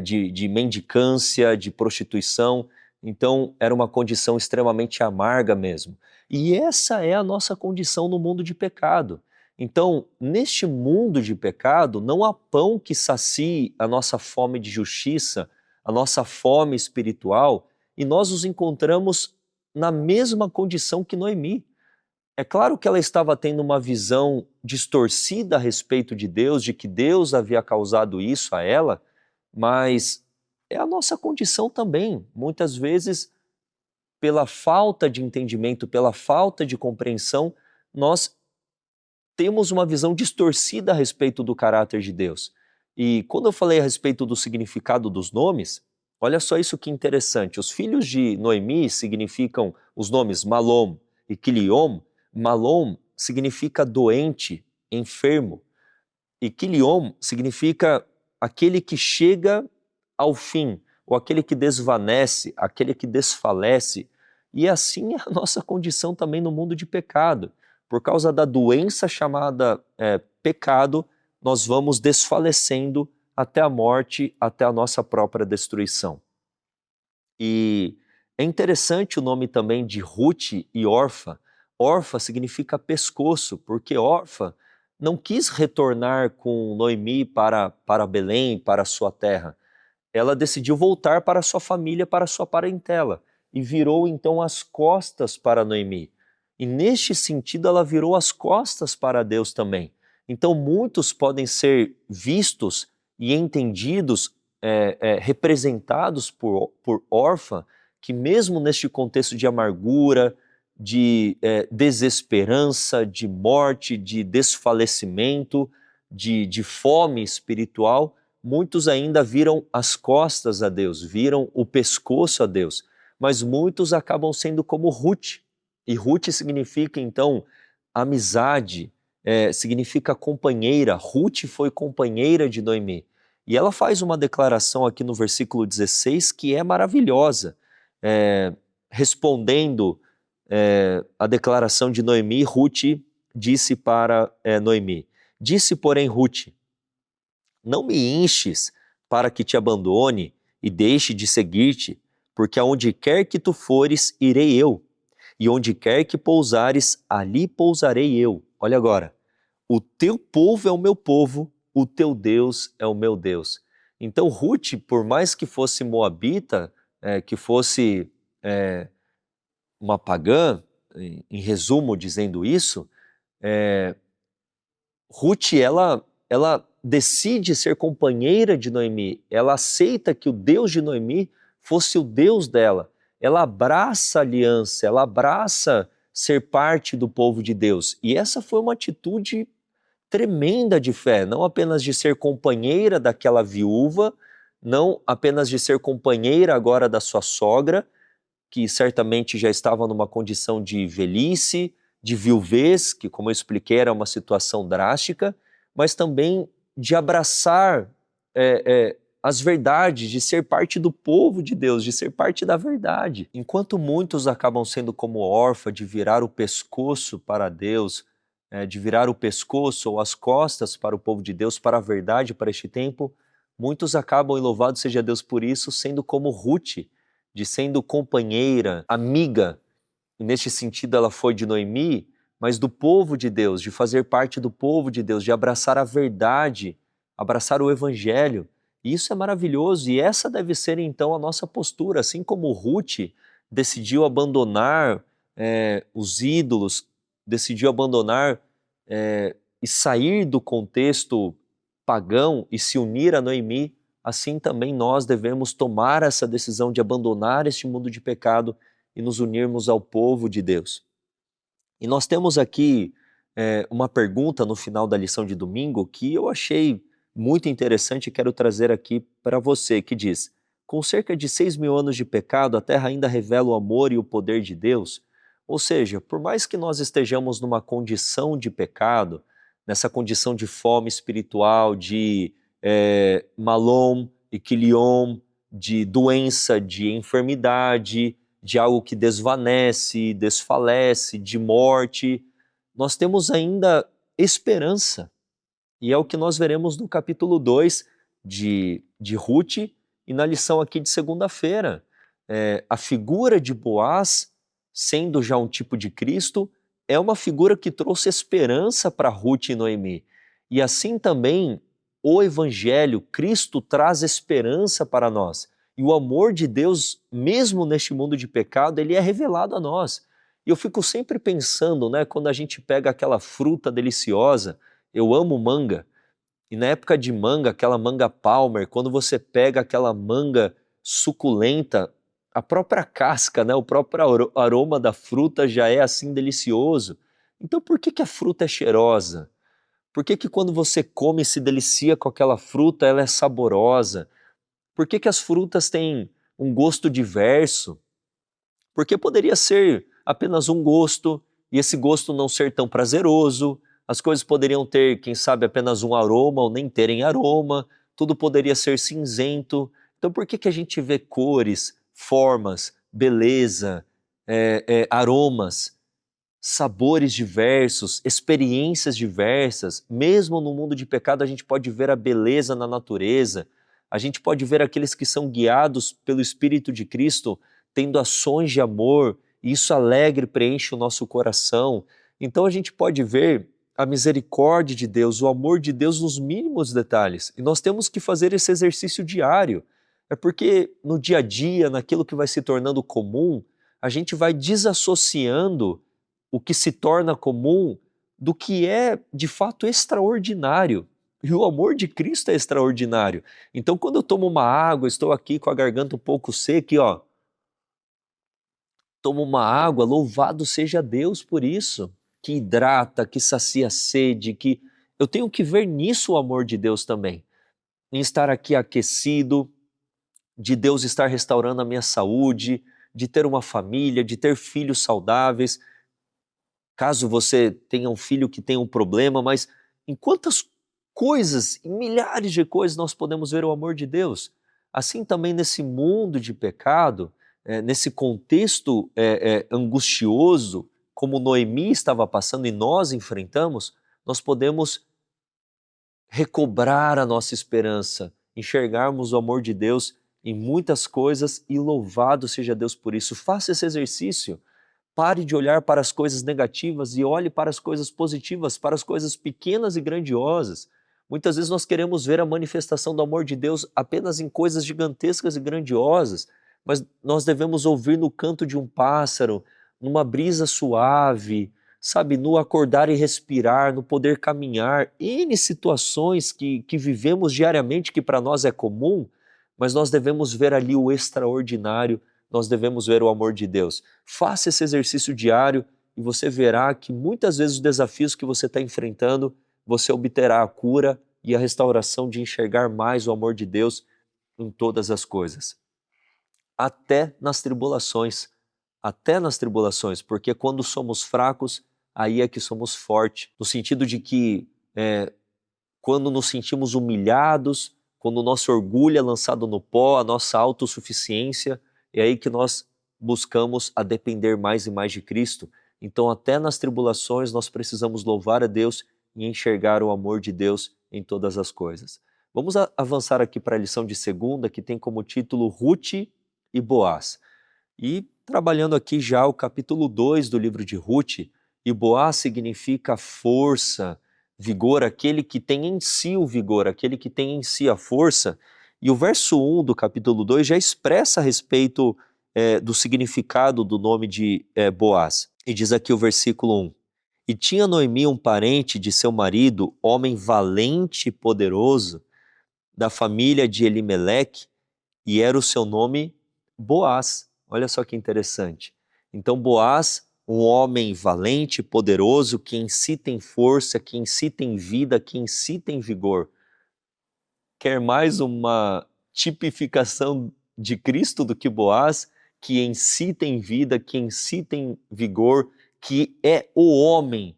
de mendicância, de prostituição. Então era uma condição extremamente amarga mesmo. E essa é a nossa condição no mundo de pecado. Então, neste mundo de pecado, não há pão que sacie a nossa fome de justiça, a nossa fome espiritual, e nós os encontramos na mesma condição que Noemi. É claro que ela estava tendo uma visão distorcida a respeito de Deus, de que Deus havia causado isso a ela, mas é a nossa condição também. Muitas vezes, pela falta de entendimento, pela falta de compreensão, nós temos uma visão distorcida a respeito do caráter de Deus. E quando eu falei a respeito do significado dos nomes, olha só isso que interessante. Os filhos de Noemi significam os nomes Malom e Quiliom. Malom significa doente, enfermo. E Quiliom significa aquele que chega ao fim, ou aquele que desvanece, aquele que desfalece. E assim é a nossa condição também no mundo de pecado. Por causa da doença chamada pecado, nós vamos desfalecendo até a morte, até a nossa própria destruição. E é interessante o nome também de Ruth e Orfa. Orfa significa pescoço, porque Orfa não quis retornar com Noemi para Belém, para a sua terra. Ela decidiu voltar para a sua família, para a sua parentela, e virou então as costas para Noemi. E neste sentido ela virou as costas para Deus também. Então muitos podem ser vistos e entendidos, representados por Orfa, que mesmo neste contexto de amargura, de desesperança, de morte, de desfalecimento, de fome espiritual, muitos ainda viram as costas a Deus, viram o pescoço a Deus, mas muitos acabam sendo como Ruth. E Ruth significa, então, amizade, significa companheira. Ruth foi companheira de Noemi. E ela faz uma declaração aqui no versículo 16 que é maravilhosa. Respondendo a declaração de Noemi, Ruth disse para Noemi: disse, porém, Ruth: não me enches para que te abandone e deixe de seguir-te, porque aonde quer que tu fores, irei eu. E onde quer que pousares, ali pousarei eu. Olha agora, o teu povo é o meu povo, o teu Deus é o meu Deus. Então Ruth, por mais que fosse moabita, que fosse uma pagã, em resumo dizendo isso, Ruth, ela decide ser companheira de Noemi, ela aceita que o Deus de Noemi fosse o Deus dela. Ela abraça a aliança, ela abraça ser parte do povo de Deus. E essa foi uma atitude tremenda de fé, não apenas de ser companheira daquela viúva, não apenas de ser companheira agora da sua sogra, que certamente já estava numa condição de velhice, de viuvez, que, como eu expliquei, era uma situação drástica, mas também de abraçar as verdades, de ser parte do povo de Deus, de ser parte da verdade. Enquanto muitos acabam sendo como Orfa, de virar o pescoço para Deus, de virar o pescoço ou as costas para o povo de Deus, para a verdade, para este tempo, muitos acabam, e louvado seja Deus por isso, sendo como Ruth, de sendo companheira, amiga. E neste sentido ela foi de Noemi, mas do povo de Deus, de fazer parte do povo de Deus, de abraçar a verdade, abraçar o evangelho. E isso é maravilhoso, e essa deve ser então a nossa postura, assim como Ruth decidiu abandonar os ídolos, decidiu abandonar e sair do contexto pagão e se unir a Noemi, assim também nós devemos tomar essa decisão de abandonar este mundo de pecado e nos unirmos ao povo de Deus. E nós temos aqui uma pergunta no final da lição de domingo que eu achei muito interessante e quero trazer aqui para você, que diz: com cerca de 6.000 anos de pecado, a terra ainda revela o amor e o poder de Deus. Ou seja, por mais que nós estejamos numa condição de pecado, nessa condição de fome espiritual, de malom e quiliom, de doença, de enfermidade, de algo que desvanece, desfalece, de morte, nós temos ainda esperança. E é o que nós veremos no capítulo 2 de Ruth e na lição aqui de segunda-feira. A figura de Boaz, sendo já um tipo de Cristo, é uma figura que trouxe esperança para Ruth e Noemi. E assim também o Evangelho, Cristo traz esperança para nós. E o amor de Deus, mesmo neste mundo de pecado, ele é revelado a nós. E eu fico sempre pensando, né, quando a gente pega aquela fruta deliciosa, eu amo manga, e na época de manga, aquela manga Palmer, quando você pega aquela manga suculenta, a própria casca, né, o próprio aroma da fruta já é assim delicioso. Então por que a fruta é cheirosa? Por que quando você come e se delicia com aquela fruta, ela é saborosa? Por que as frutas têm um gosto diverso? Porque poderia ser apenas um gosto, e esse gosto não ser tão prazeroso. As coisas poderiam ter, quem sabe, apenas um aroma ou nem terem aroma. Tudo poderia ser cinzento. Então por que a gente vê cores, formas, beleza, aromas, sabores diversos, experiências diversas? Mesmo no mundo de pecado a gente pode ver a beleza na natureza, a gente pode ver aqueles que são guiados pelo Espírito de Cristo tendo ações de amor, e isso alegre preenche o nosso coração. Então a gente pode ver a misericórdia de Deus, o amor de Deus nos mínimos detalhes, e nós temos que fazer esse exercício diário. É porque no dia a dia, naquilo que vai se tornando comum, a gente vai desassociando o que se torna comum do que é de fato extraordinário. E o amor de Cristo é extraordinário. Então quando eu tomo uma água, estou aqui com a garganta um pouco seca e tomo uma água, louvado seja Deus por isso, que hidrata, que sacia a sede, que eu tenho que ver nisso o amor de Deus também. Em estar aqui aquecido, de Deus estar restaurando a minha saúde, de ter uma família, de ter filhos saudáveis. Caso você tenha um filho que tenha um problema, mas em quantas coisas, em milhares de coisas nós podemos ver o amor de Deus. Assim também nesse mundo de pecado, nesse contexto angustioso, como Noemi estava passando e nós enfrentamos, nós podemos recobrar a nossa esperança, enxergarmos o amor de Deus em muitas coisas e louvado seja Deus por isso. Faça esse exercício. Pare de olhar para as coisas negativas e olhe para as coisas positivas, para as coisas pequenas e grandiosas. Muitas vezes nós queremos ver a manifestação do amor de Deus apenas em coisas gigantescas e grandiosas, mas nós devemos ouvir no canto de um pássaro, numa brisa suave, sabe, no acordar e respirar, no poder caminhar, N situações que vivemos diariamente, que para nós é comum, mas nós devemos ver ali o extraordinário, nós devemos ver o amor de Deus. Faça esse exercício diário e você verá que muitas vezes os desafios que você está enfrentando, você obterá a cura e a restauração de enxergar mais o amor de Deus em todas as coisas. Até nas tribulações, porque quando somos fracos, aí é que somos fortes, no sentido de que quando nos sentimos humilhados, quando o nosso orgulho é lançado no pó, a nossa autossuficiência, é aí que nós buscamos a depender mais e mais de Cristo. Então até nas tribulações nós precisamos louvar a Deus e enxergar o amor de Deus em todas as coisas. Vamos avançar aqui para a lição de segunda, que tem como título Ruth e Boaz. E trabalhando aqui já o capítulo 2 do livro de Ruth, e Boaz significa força, vigor, aquele que tem em si o vigor, aquele que tem em si a força. E o verso 1 do capítulo 2 já expressa a respeito do significado do nome de Boaz. E diz aqui o versículo 1. E tinha Noemi um parente de seu marido, homem valente e poderoso, da família de Elimeleque, e era o seu nome Boaz. Olha só que interessante. Então Boaz, um homem valente e poderoso, que em si tem força, que em si tem vida, que em si tem vigor. quer mais uma tipificação de Cristo do que Boaz, que em si tem vida, que em si tem vigor, que é o homem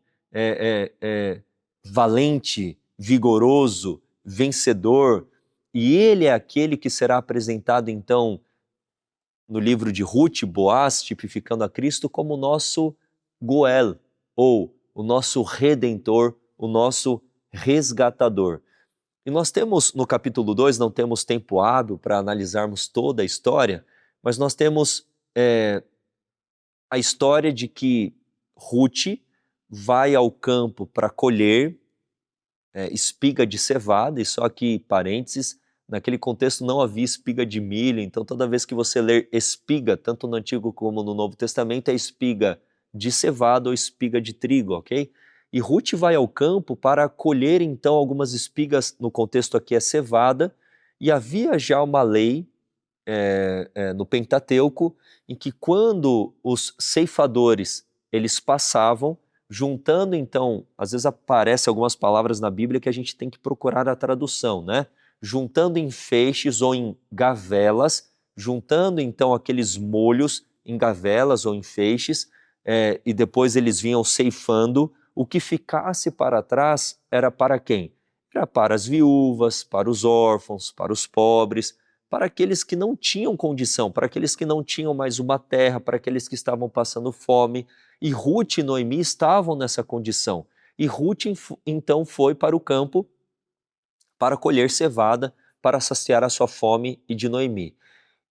valente, vigoroso, vencedor, e ele é aquele que será apresentado então no livro de Ruth, Boaz, tipificando a Cristo como o nosso Goel, ou o nosso Redentor, o nosso resgatador. E nós temos, no capítulo 2, não temos tempo hábil para analisarmos toda a história, mas nós temos a história de que Ruth vai ao campo para colher espiga de cevada, e só aqui, parênteses, naquele contexto não havia espiga de milho, então toda vez que você ler espiga, tanto no Antigo como no Novo Testamento, é espiga de cevada ou espiga de trigo, ok? E Ruth vai ao campo para colher então algumas espigas, no contexto aqui é cevada, e havia já uma lei no Pentateuco, em que quando os ceifadores, eles passavam, juntando então, às vezes aparecem algumas palavras na Bíblia que a gente tem que procurar a tradução, né? Juntando em feixes ou em gavelas, juntando então aqueles molhos em gavelas ou em feixes, e depois eles vinham ceifando, o que ficasse para trás era para quem? Era para as viúvas, para os órfãos, para os pobres, para aqueles que não tinham condição, para aqueles que não tinham mais uma terra, para aqueles que estavam passando fome. E Ruth e Noemi estavam nessa condição. E Ruth então foi para o campo para colher cevada, para saciar a sua fome e de Noemi.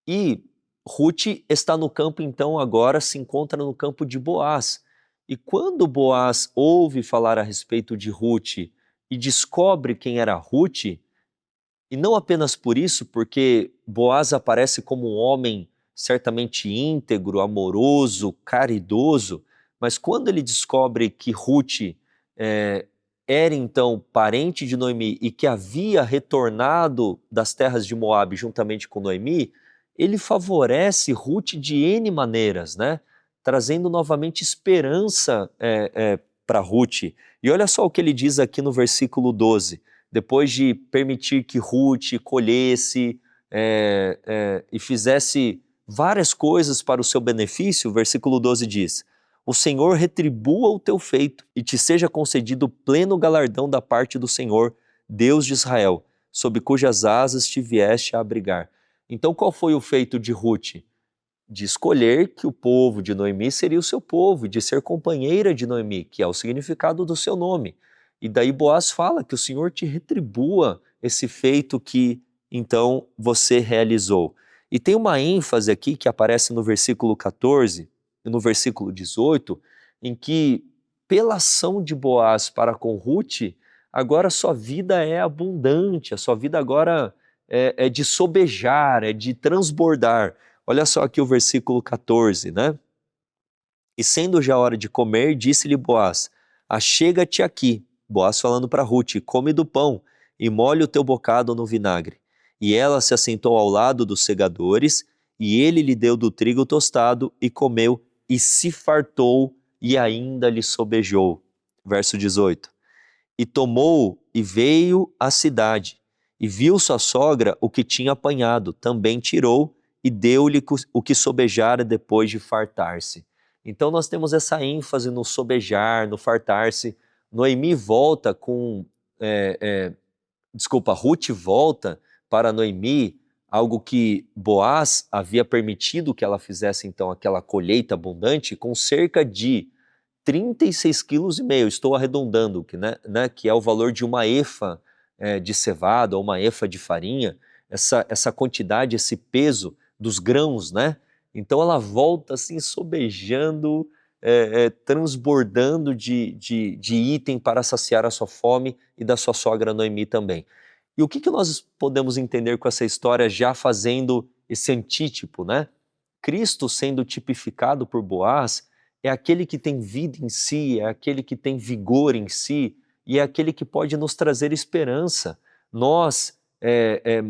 E Ruth está no campo então agora, se encontra no campo de Boaz. E quando Boaz ouve falar a respeito de Ruth e descobre quem era Ruth, e não apenas por isso, porque Boaz aparece como um homem certamente íntegro, amoroso, caridoso, mas quando ele descobre que Ruth era então parente de Noemi e que havia retornado das terras de Moabe juntamente com Noemi, ele favorece Ruth de N maneiras, né? Trazendo novamente esperança para Ruth. E olha só o que ele diz aqui no versículo 12. Depois de permitir que Ruth colhesse e fizesse várias coisas para o seu benefício, o versículo 12 diz: o Senhor retribua o teu feito e te seja concedido pleno galardão da parte do Senhor, Deus de Israel, sob cujas asas te vieste a abrigar. Então qual foi o feito de Ruth? De escolher que o povo de Noemi seria o seu povo, de ser companheira de Noemi, que é o significado do seu nome. E daí Boaz fala que o Senhor te retribua esse feito que então você realizou. E tem uma ênfase aqui que aparece no versículo 14 e no versículo 18, em que pela ação de Boaz para com Ruth, agora a sua vida é abundante, a sua vida agora é de sobejar, é de transbordar. Olha só aqui o versículo 14, né? E sendo já hora de comer, disse-lhe Boaz: achega-te aqui, Boaz falando para Ruth, come do pão e molhe o teu bocado no vinagre. E ela se assentou ao lado dos segadores, e ele lhe deu do trigo tostado e comeu, e se fartou, e ainda lhe sobejou. Verso 18. E tomou e veio à cidade, e viu sua sogra o que tinha apanhado, também tirou, e deu-lhe o que sobejara depois de fartar-se. Então nós temos essa ênfase no sobejar, no fartar-se. Noemi volta Ruth volta para Noemi, algo que Boaz havia permitido que ela fizesse então aquela colheita abundante com cerca de 36,5 quilos, estou arredondando, que é o valor de uma efa de cevada ou uma efa de farinha, essa quantidade, esse peso dos grãos, né? Então ela volta assim sobejando, transbordando de item para saciar a sua fome e da sua sogra Noemi também. E o que nós podemos entender com essa história já fazendo esse antítipo, né? Cristo sendo tipificado por Boaz é aquele que tem vida em si, é aquele que tem vigor em si e é aquele que pode nos trazer esperança. Nós,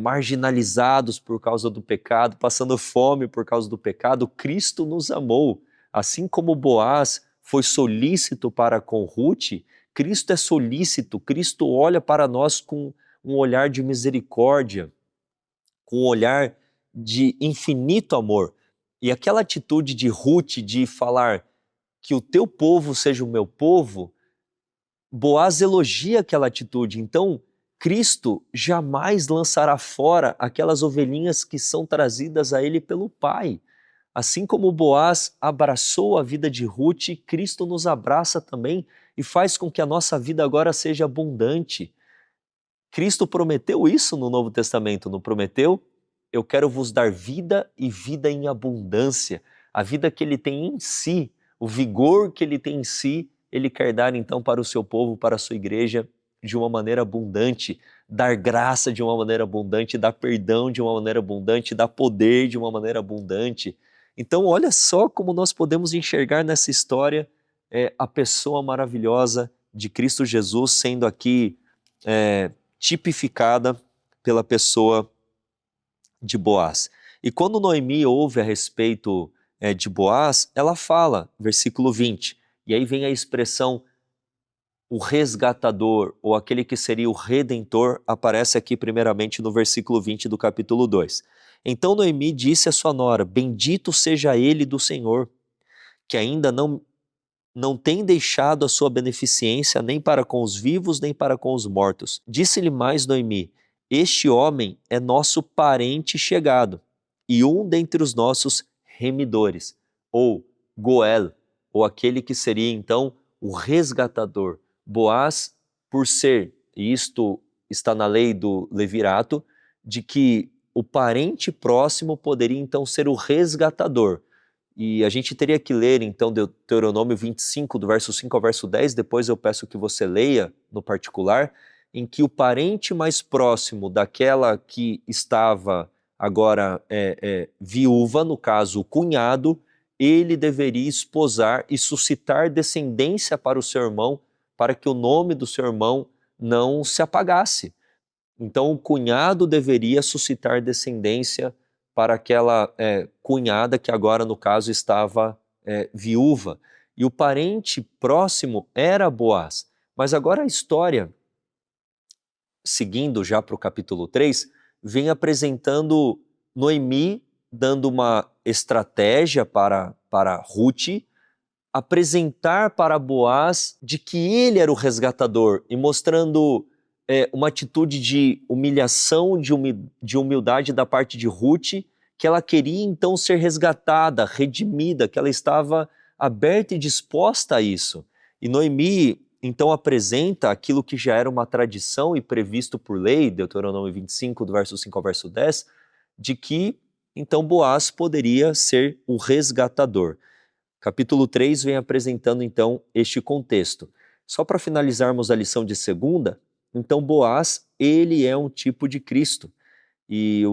marginalizados por causa do pecado, passando fome por causa do pecado, Cristo nos amou. Assim como Boaz foi solícito para com Ruth, Cristo é solícito, Cristo olha para nós com um olhar de misericórdia, com um olhar de infinito amor. E aquela atitude de Ruth de falar que o teu povo seja o meu povo, Boaz elogia aquela atitude. Então, Cristo jamais lançará fora aquelas ovelhinhas que são trazidas a ele pelo Pai. Assim como Boaz abraçou a vida de Ruth, Cristo nos abraça também e faz com que a nossa vida agora seja abundante. Cristo prometeu isso no Novo Testamento, não prometeu? Eu quero vos dar vida e vida em abundância. A vida que ele tem em si, o vigor que ele tem em si, ele quer dar então para o seu povo, para a sua igreja, de uma maneira abundante, dar graça de uma maneira abundante, dar perdão de uma maneira abundante, dar poder de uma maneira abundante. Então olha só como nós podemos enxergar nessa história a pessoa maravilhosa de Cristo Jesus sendo aqui tipificada pela pessoa de Boaz. E quando Noemi ouve a respeito de Boaz, ela fala, versículo 20, e aí vem a expressão o resgatador, ou aquele que seria o redentor, aparece aqui primeiramente no versículo 20 do capítulo 2. Então Noemi disse à sua nora, bendito seja ele do Senhor, que ainda não tem deixado a sua beneficência nem para com os vivos, nem para com os mortos. Disse-lhe mais Noemi, este homem é nosso parente chegado, e um dentre os nossos remidores, ou Goel, ou aquele que seria então o resgatador. Boaz, por ser, e isto está na lei do levirato, de que o parente próximo poderia então ser o resgatador. E a gente teria que ler então Deuteronômio 25, do verso 5 ao verso 10, depois eu peço que você leia no particular, em que o parente mais próximo daquela que estava agora viúva, no caso o cunhado, ele deveria esposar e suscitar descendência para o seu irmão, para que o nome do seu irmão não se apagasse. Então o cunhado deveria suscitar descendência para aquela cunhada que agora no caso estava viúva. E o parente próximo era Boaz. Mas agora a história, seguindo já para o capítulo 3, vem apresentando Noemi, dando uma estratégia para Ruth, apresentar para Boaz de que ele era o resgatador e mostrando uma atitude de humilhação, de humildade da parte de Ruth, que ela queria então ser resgatada, redimida, que ela estava aberta e disposta a isso. E Noemi então apresenta aquilo que já era uma tradição e previsto por lei, Deuteronômio 25, do verso 5 ao verso 10, de que então Boaz poderia ser o resgatador. Capítulo 3 vem apresentando então este contexto. Só para finalizarmos a lição de segunda, então Boaz, ele é um tipo de Cristo. E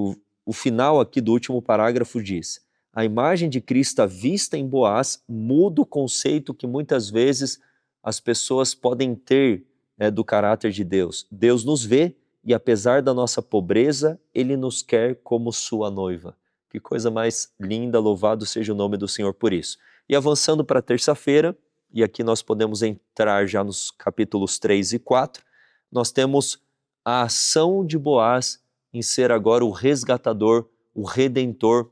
o final aqui do último parágrafo diz, a imagem de Cristo vista em Boaz muda o conceito que muitas vezes as pessoas podem ter do caráter de Deus. Deus nos vê e apesar da nossa pobreza, Ele nos quer como sua noiva. Que coisa mais linda, louvado seja o nome do Senhor por isso. E avançando para terça-feira, e aqui nós podemos entrar já nos capítulos 3 e 4, nós temos a ação de Boaz em ser agora o resgatador, o redentor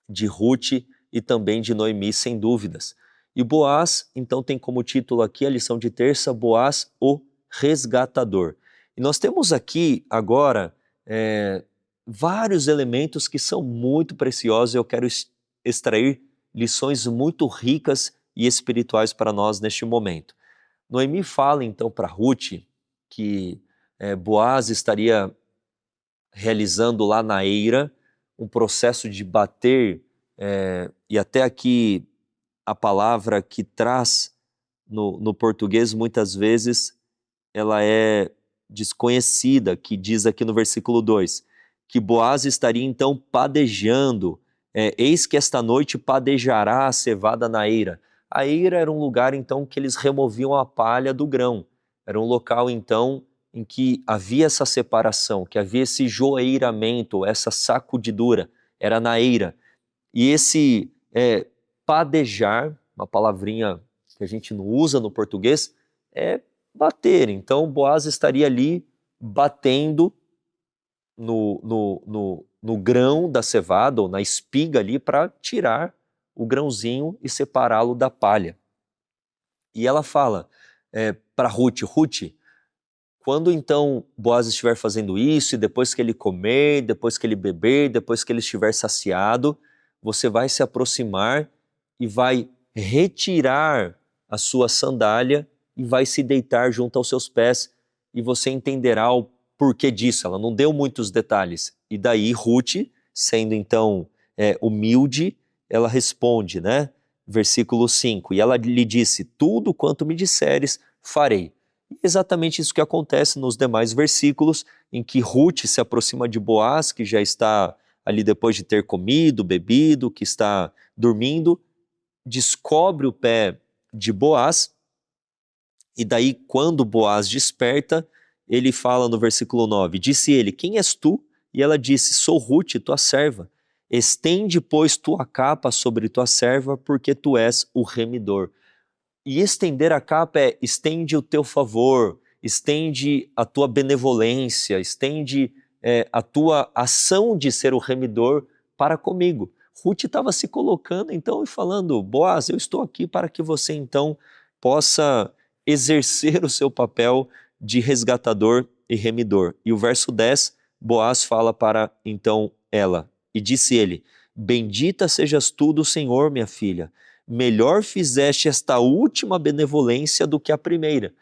de Ruth e também de Noemi, sem dúvidas. E Boaz, então, tem como título aqui a lição de terça, Boaz, o resgatador. E nós temos aqui agora vários elementos que são muito preciosos e eu quero extrair lições muito ricas e espirituais para nós neste momento. Noemi fala então para Ruth que Boaz estaria realizando lá na eira um processo de bater, e até aqui a palavra que traz no português muitas vezes ela é desconhecida, que diz aqui no versículo 2, que Boaz estaria então padejando, eis que esta noite padejará a cevada na eira. A eira era um lugar então que eles removiam a palha do grão, era um local então em que havia essa separação, que havia esse joeiramento, essa sacudidura, era na eira. E esse padejar, uma palavrinha que a gente não usa no português, é bater. Então Boaz estaria ali batendo no grão da cevada, ou na espiga ali, para tirar o grãozinho e separá-lo da palha. E ela fala para Ruth, quando então Boaz estiver fazendo isso, e depois que ele comer, depois que ele beber, depois que ele estiver saciado, você vai se aproximar e vai retirar a sua sandália e vai se deitar junto aos seus pés, e você entenderá o porquê disso. Ela não deu muitos detalhes. E daí Ruth, sendo então humilde, ela responde, né? Versículo 5, e ela lhe disse, tudo quanto me disseres, farei. E exatamente isso que acontece nos demais versículos, em que Ruth se aproxima de Boaz, que já está ali depois de ter comido, bebido, que está dormindo, descobre o pé de Boaz, e daí quando Boaz desperta, ele fala no versículo 9, disse ele, quem és tu? E ela disse, sou Ruth, tua serva. Estende, pois, tua capa sobre tua serva, porque tu és o remidor. E estender a capa estende o teu favor, estende a tua benevolência, estende a tua ação de ser o remidor para comigo. Ruth estava se colocando então e falando, Boaz, eu estou aqui para que você então possa exercer o seu papel de resgatador e remidor. E o verso 10, Boaz fala para então ela, e disse ele, bendita sejas tu do Senhor, minha filha, melhor fizeste esta última benevolência do que a primeira,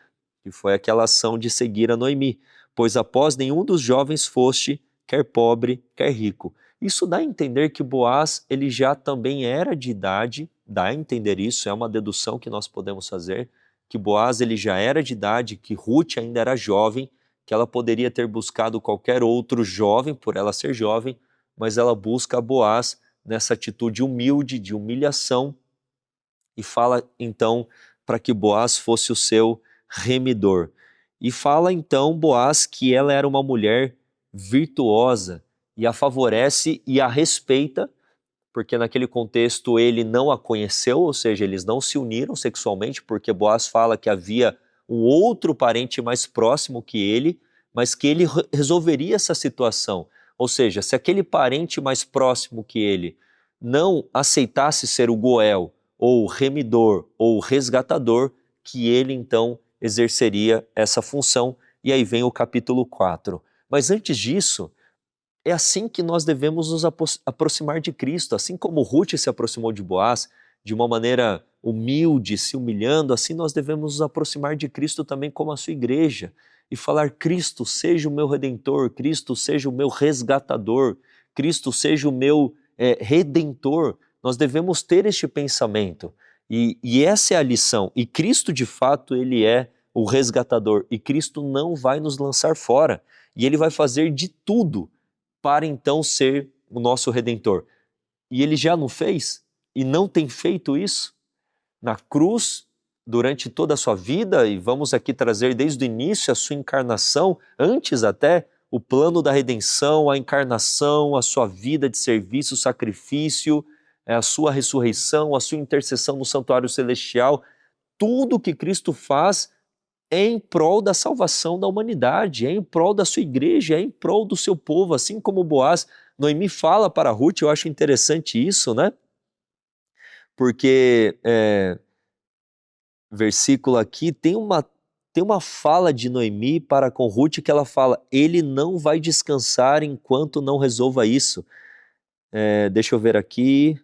que foi aquela ação de seguir a Noemi, pois após nenhum dos jovens foste, quer pobre, quer rico. Isso dá a entender que Boaz, ele já também era de idade, dá a entender isso, é uma dedução que nós podemos fazer, que Boaz ele já era de idade, que Ruth ainda era jovem, que ela poderia ter buscado qualquer outro jovem, por ela ser jovem, mas ela busca Boaz nessa atitude humilde, de humilhação, e fala então para que Boaz fosse o seu remidor. E fala então Boaz que ela era uma mulher virtuosa e a favorece e a respeita, porque naquele contexto ele não a conheceu, ou seja, eles não se uniram sexualmente, porque Boaz fala que havia um outro parente mais próximo que ele, mas que ele resolveria essa situação. Ou seja, se aquele parente mais próximo que ele não aceitasse ser o Goel, ou o remidor, ou o resgatador, que ele então exerceria essa função. E aí vem o capítulo 4. Mas antes disso, é assim que nós devemos nos aproximar de Cristo. Assim como Ruth se aproximou de Boaz, de uma maneira humilde, se humilhando, assim nós devemos nos aproximar de Cristo também como a sua igreja. E falar, Cristo seja o meu Redentor, Cristo seja o meu resgatador, Cristo seja o meu Redentor. Nós devemos ter este pensamento. E essa é a lição. E Cristo, de fato, ele é o resgatador. E Cristo não vai nos lançar fora. E ele vai fazer de tudo para então ser o nosso Redentor. E ele já não fez? E não tem feito isso? Na cruz, durante toda a sua vida, e vamos aqui trazer desde o início a sua encarnação, antes até o plano da redenção, a encarnação, a sua vida de serviço, sacrifício, a sua ressurreição, a sua intercessão no santuário celestial, tudo que Cristo faz é em prol da salvação da humanidade, é em prol da sua igreja, é em prol do seu povo, assim como Boaz. Noemi fala para Ruth, eu acho interessante isso, né? Porque versículo aqui tem uma fala de Noemi para com Ruth que ela fala, ele não vai descansar enquanto não resolva isso. Deixa eu ver aqui.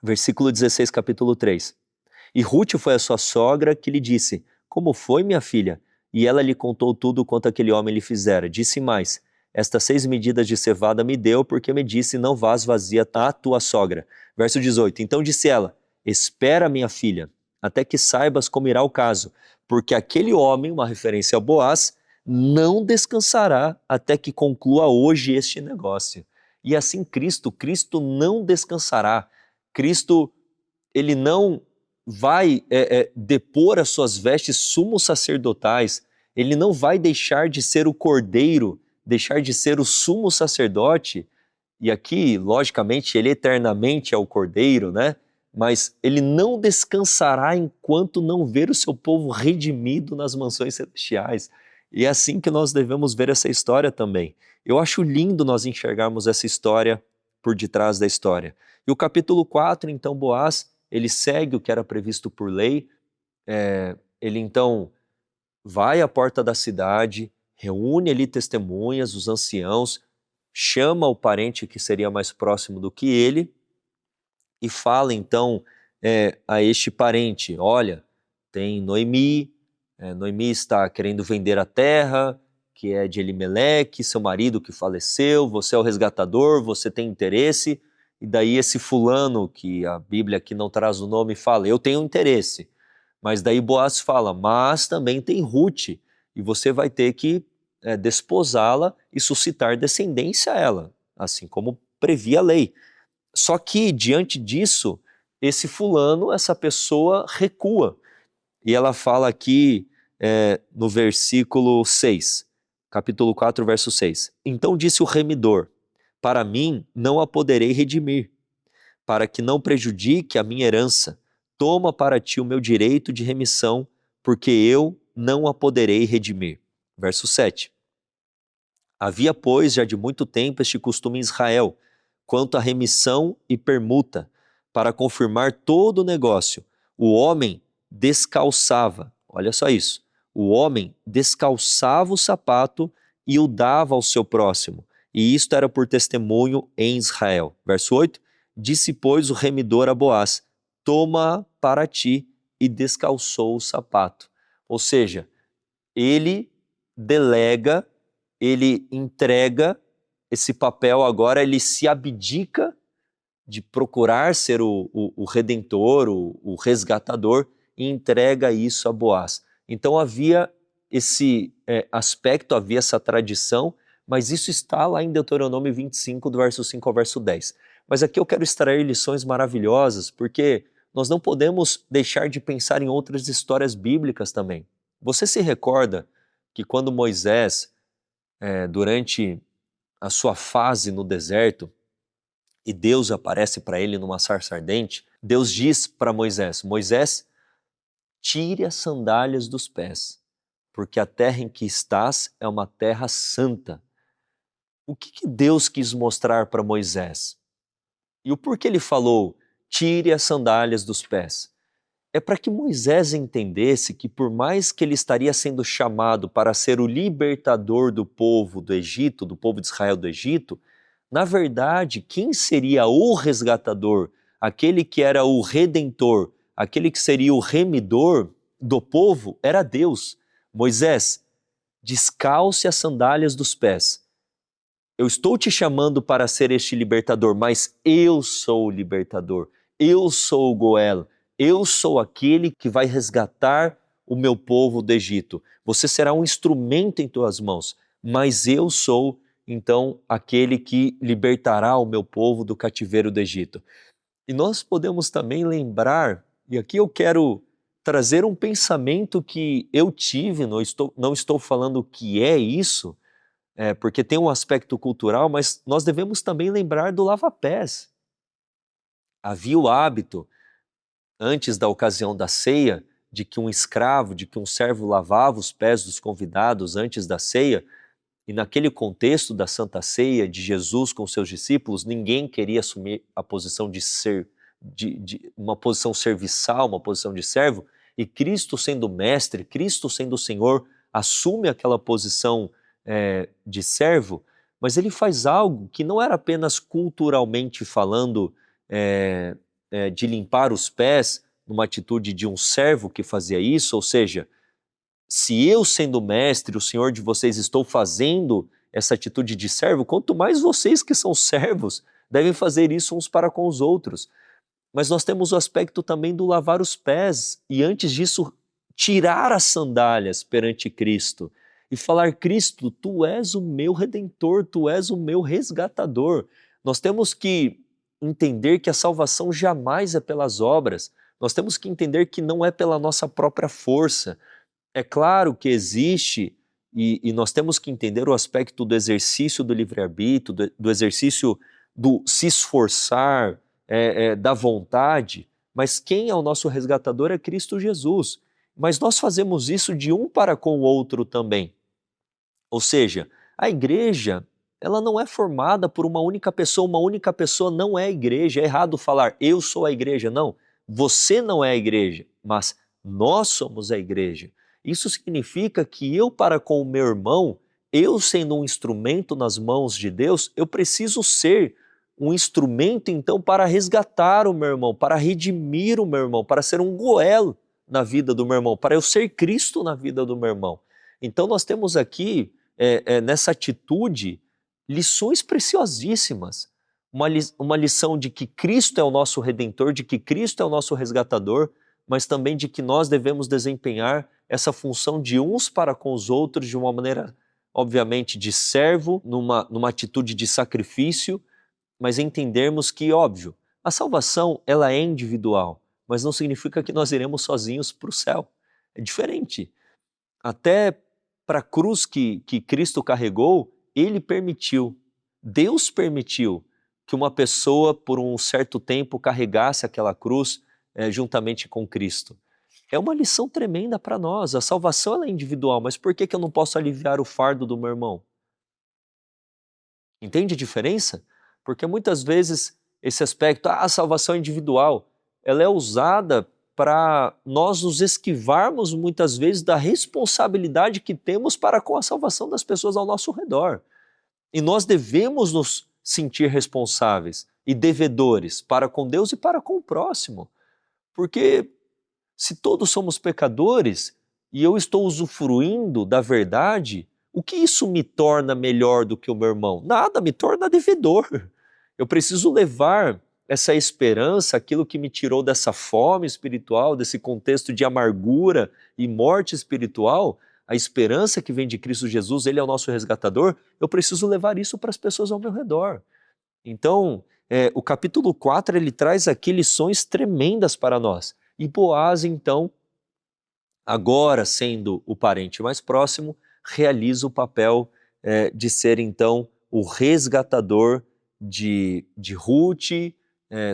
Versículo 16, capítulo 3. E Ruth foi a sua sogra que lhe disse, como foi, minha filha? E ela lhe contou tudo quanto aquele homem lhe fizera. Disse mais, estas 6 medidas de cevada me deu, porque me disse, não vás vazia a tua sogra. Verso 18, então disse ela, espera, minha filha, até que saibas como irá o caso, porque aquele homem, uma referência a Boaz, não descansará até que conclua hoje este negócio. E assim Cristo não descansará. Cristo, ele não vai depor as suas vestes sumos sacerdotais, ele não vai deixar de ser o cordeiro, deixar de ser o sumo sacerdote, e aqui, logicamente, ele eternamente é o cordeiro, né? Mas ele não descansará enquanto não ver o seu povo redimido nas mansões celestiais. E é assim que nós devemos ver essa história também. Eu acho lindo nós enxergarmos essa história por detrás da história. E o capítulo 4, então, Boaz, ele segue o que era previsto por lei. Ele então vai à porta da cidade, reúne ali testemunhas, os anciãos, chama o parente que seria mais próximo do que ele e fala então a este parente: olha, tem Noemi, Noemi está querendo vender a terra, que é de Elimeleque, seu marido que faleceu, você é o resgatador, você tem interesse. E daí esse fulano, que a Bíblia aqui não traz o nome, fala: eu tenho interesse. Mas daí Boaz fala: mas também tem Ruth, e você vai ter que desposá-la e suscitar descendência a ela, assim como previa a lei. Só que, diante disso, esse fulano, essa pessoa recua. E ela fala aqui no versículo 6, capítulo 4, verso 6. Então disse o remidor: para mim não a poderei redimir, para que não prejudique a minha herança. Toma para ti o meu direito de remissão, porque eu não a poderei redimir. Verso 7. Havia, pois, já de muito tempo este costume em Israel, quanto à remissão e permuta, para confirmar todo o negócio. O homem descalçava, olha só isso, o homem descalçava o sapato e o dava ao seu próximo, e isto era por testemunho em Israel. Verso 8, disse, pois, o remidor a Boaz: toma para ti, e descalçou o sapato. Ou seja, ele delega, ele entrega esse papel agora, ele se abdica de procurar ser o redentor, o resgatador, e entrega isso a Boaz. Então havia esse aspecto, havia essa tradição, mas isso está lá em Deuteronômio 25, do verso 5 ao verso 10. Mas aqui eu quero extrair lições maravilhosas, porque nós não podemos deixar de pensar em outras histórias bíblicas também. Você se recorda que quando Moisés, durante a sua fase no deserto, e Deus aparece para ele numa sarça ardente, Deus diz para Moisés: Moisés, tire as sandálias dos pés, porque a terra em que estás é uma terra santa. O que Deus quis mostrar para Moisés? E o porquê ele falou, tire as sandálias dos pés? É para que Moisés entendesse que, por mais que ele estaria sendo chamado para ser o libertador do povo do Egito, do povo de Israel do Egito, na verdade, quem seria o resgatador, aquele que era o redentor, aquele que seria o remidor do povo, era Deus. Moisés, descalce as sandálias dos pés. Eu estou te chamando para ser este libertador, mas eu sou o libertador, eu sou o Goel, eu sou aquele que vai resgatar o meu povo do Egito. Você será um instrumento em tuas mãos, mas eu sou, então, aquele que libertará o meu povo do cativeiro do Egito. E nós podemos também lembrar, e aqui eu quero trazer um pensamento que eu tive, não estou falando que é isso, porque tem um aspecto cultural, mas nós devemos também lembrar do lava-pés. Havia o hábito, antes da ocasião da ceia, de que um escravo, de que um servo lavava os pés dos convidados antes da ceia, e naquele contexto da Santa Ceia de Jesus com seus discípulos, ninguém queria assumir a posição de uma posição serviçal, uma posição de servo, e Cristo sendo mestre, Cristo sendo o Senhor, assume aquela posição de servo, mas ele faz algo que não era apenas culturalmente falando de limpar os pés, numa atitude de um servo que fazia isso, ou seja, se eu sendo mestre, o Senhor de vocês, estou fazendo essa atitude de servo, quanto mais vocês que são servos devem fazer isso uns para com os outros. Mas nós temos o aspecto também do lavar os pés, e antes disso, tirar as sandálias perante Cristo e falar: Cristo, tu és o meu redentor, tu és o meu resgatador. Nós temos que entender que a salvação jamais é pelas obras, nós temos que entender que não é pela nossa própria força. É claro que existe, e nós temos que entender o aspecto do exercício do livre-arbítrio, do exercício do se esforçar, da vontade, mas quem é o nosso resgatador é Cristo Jesus. Mas nós fazemos isso de um para com o outro também. Ou seja, a igreja, ela não é formada por uma única pessoa não é a igreja. É errado falar, eu sou a igreja. Não, você não é a igreja, mas nós somos a igreja. Isso significa que eu para com o meu irmão, eu sendo um instrumento nas mãos de Deus, eu preciso ser um instrumento então para resgatar o meu irmão, para redimir o meu irmão, para ser um goelo na vida do meu irmão, para eu ser Cristo na vida do meu irmão. Então nós temos aqui, nessa atitude, lições preciosíssimas. Uma lição de que Cristo é o nosso Redentor, de que Cristo é o nosso resgatador, mas também de que nós devemos desempenhar essa função de uns para com os outros de uma maneira, obviamente, de servo, numa atitude de sacrifício, mas entendermos que, óbvio, a salvação ela é individual, mas não significa que nós iremos sozinhos para o céu. É diferente. Até para a cruz que Cristo carregou, ele permitiu, Deus permitiu que uma pessoa por um certo tempo carregasse aquela cruz juntamente com Cristo. É uma lição tremenda para nós. A salvação ela é individual, mas por que eu não posso aliviar o fardo do meu irmão? Entende a diferença? Porque muitas vezes esse aspecto, a salvação é individual, ela é usada para nós nos esquivarmos muitas vezes da responsabilidade que temos para com a salvação das pessoas ao nosso redor. E nós devemos nos sentir responsáveis e devedores para com Deus e para com o próximo. Porque se todos somos pecadores e eu estou usufruindo da verdade, o que isso me torna melhor do que o meu irmão? Nada, me torna devedor. Eu preciso levar essa esperança, aquilo que me tirou dessa fome espiritual, desse contexto de amargura e morte espiritual, a esperança que vem de Cristo Jesus, ele é o nosso resgatador, eu preciso levar isso para as pessoas ao meu redor. Então, o capítulo 4, ele traz aqui lições tremendas para nós. E Boaz, então, agora sendo o parente mais próximo, realiza o papel de ser, então, o resgatador de Ruth,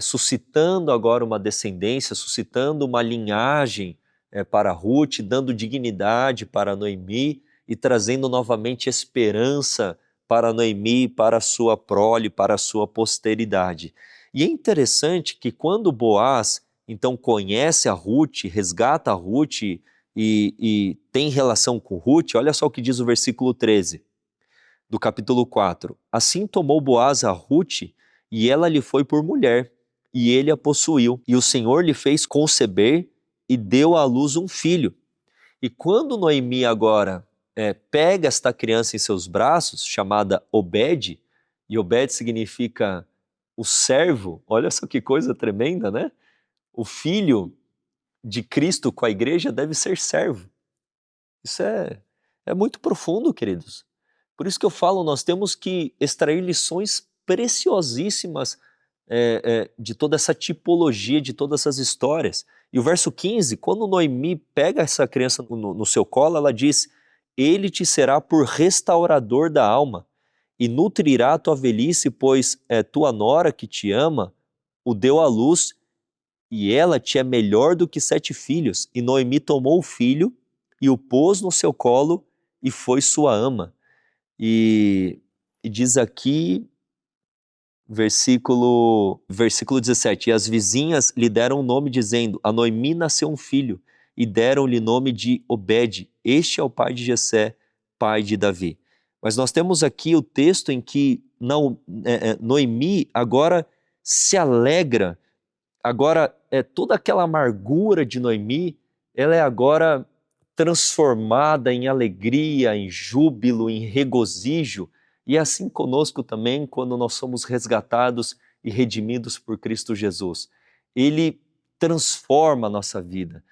suscitando agora uma descendência, suscitando uma linhagem para Ruth, dando dignidade para Noemi e trazendo novamente esperança para Noemi, para a sua prole, para a sua posteridade. E é interessante que quando Boaz então conhece a Ruth, resgata a Ruth e tem relação com Ruth, olha só o que diz o versículo 13 do capítulo 4. Assim tomou Boaz a Ruth e ela lhe foi por mulher, e ele a possuiu. E o Senhor lhe fez conceber e deu à luz um filho. E quando Noemi agora pega esta criança em seus braços, chamada Obed, e Obed significa o servo, olha só que coisa tremenda, né? O filho de Cristo com a igreja deve ser servo. Isso é muito profundo, queridos. Por isso que eu falo, nós temos que extrair lições preciosíssimas de toda essa tipologia, de todas essas histórias. E o verso 15, quando Noemi pega essa criança no seu colo, ela diz: ele te será por restaurador da alma e nutrirá a tua velhice, pois tua nora que te ama o deu à luz e ela te é melhor do que 7 filhos. E Noemi tomou o filho e o pôs no seu colo e foi sua ama. E diz aqui, versículo 17, e as vizinhas lhe deram um nome dizendo, a Noemi nasceu um filho, e deram-lhe nome de Obed, este é o pai de Jessé, pai de Davi. Mas nós temos aqui o texto em que Noemi agora se alegra, agora toda aquela amargura de Noemi, ela é agora transformada em alegria, em júbilo, em regozijo, e é assim conosco também quando nós somos resgatados e redimidos por Cristo Jesus. Ele transforma a nossa vida,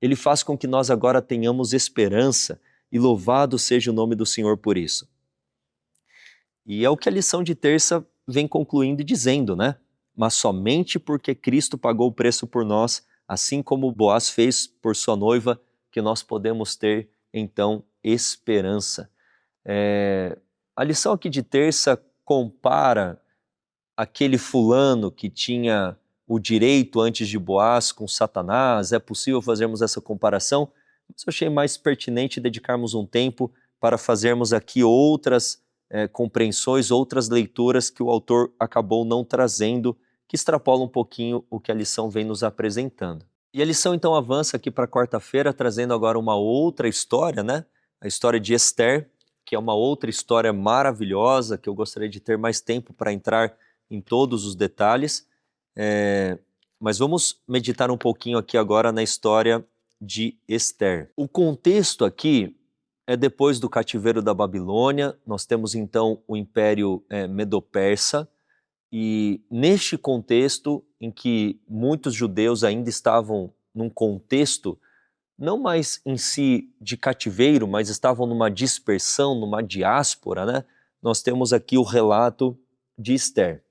ele faz com que nós agora tenhamos esperança, e louvado seja o nome do Senhor por isso. E é o que a lição de terça vem concluindo e dizendo, né? Mas somente porque Cristo pagou o preço por nós, assim como Boaz fez por sua noiva, que nós podemos ter, então, esperança. A lição aqui de terça compara aquele fulano que tinha o direito antes de Boaz com Satanás? É possível fazermos essa comparação? Mas eu achei mais pertinente dedicarmos um tempo para fazermos aqui outras compreensões, outras leituras que o autor acabou não trazendo, que extrapolam um pouquinho o que a lição vem nos apresentando. E a lição então avança aqui para quarta-feira, trazendo agora uma outra história, né? A história de Esther, que é uma outra história maravilhosa, que eu gostaria de ter mais tempo para entrar em todos os detalhes. Mas vamos meditar um pouquinho aqui agora na história de Esther. O contexto aqui é depois do cativeiro da Babilônia. Nós temos então o Império Medo-Persa, e neste contexto em que muitos judeus ainda estavam num contexto não mais em si de cativeiro, mas estavam numa dispersão, numa diáspora, né? Nós temos aqui o relato de Esther.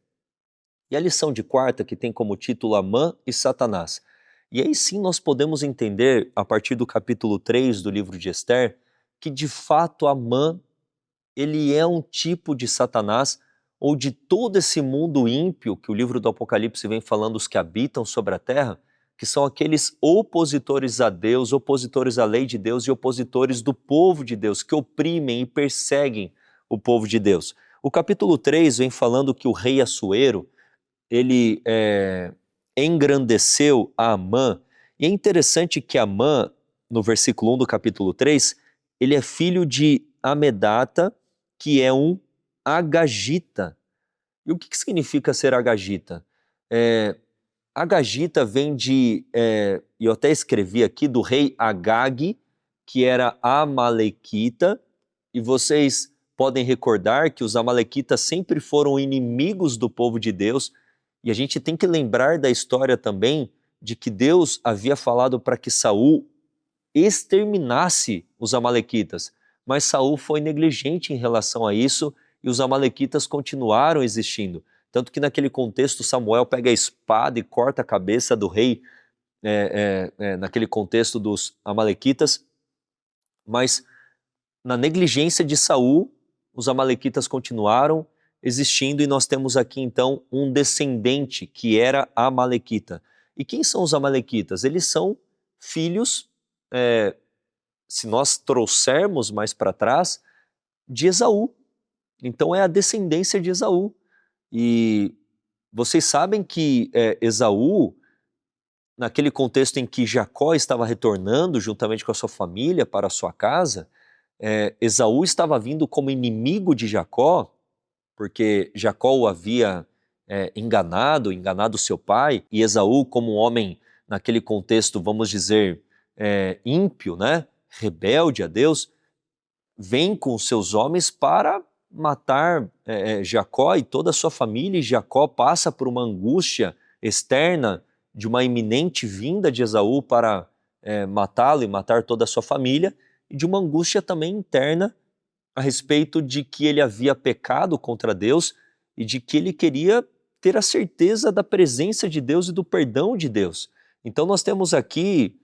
E a lição de quarta, que tem como título Amã e Satanás. E aí sim nós podemos entender, a partir do capítulo 3 do livro de Esther, que de fato Amã, ele é um tipo de Satanás, ou de todo esse mundo ímpio que o livro do Apocalipse vem falando, os que habitam sobre a terra, que são aqueles opositores a Deus, opositores à lei de Deus e opositores do povo de Deus, que oprimem e perseguem o povo de Deus. O capítulo 3 vem falando que o rei Assuero, ele engrandeceu a Amã, e é interessante que Amã, no versículo 1 do capítulo 3, ele é filho de Amedata, que é um agagita. E o que significa ser agagita? Agagita vem de, e eu até escrevi aqui, do rei Agag, que era amalequita, e vocês podem recordar que os amalequitas sempre foram inimigos do povo de Deus, e a gente tem que lembrar da história também de que Deus havia falado para que Saul exterminasse os amalequitas, mas Saul foi negligente em relação a isso, e os amalequitas continuaram existindo. Tanto que naquele contexto Samuel pega a espada e corta a cabeça do rei, naquele contexto dos amalequitas, mas na negligência de Saul, os amalequitas continuaram existindo, e nós temos aqui então um descendente que era amalequita. E quem são os amalequitas? Eles são filhos, se nós trouxermos mais para trás, de Esaú. Então é a descendência de Esaú. E vocês sabem que Esaú, naquele contexto em que Jacó estava retornando juntamente com a sua família para a sua casa, Esaú estava vindo como inimigo de Jacó, porque Jacó o havia enganado seu pai, e Esaú, como um homem naquele contexto, vamos dizer, ímpio, né, rebelde a Deus, vem com seus homens para matar Jacó e toda a sua família, e Jacó passa por uma angústia externa de uma iminente vinda de Esaú para matá-lo e matar toda a sua família, e de uma angústia também interna a respeito de que ele havia pecado contra Deus e de que ele queria ter a certeza da presença de Deus e do perdão de Deus. Então nós temos aqui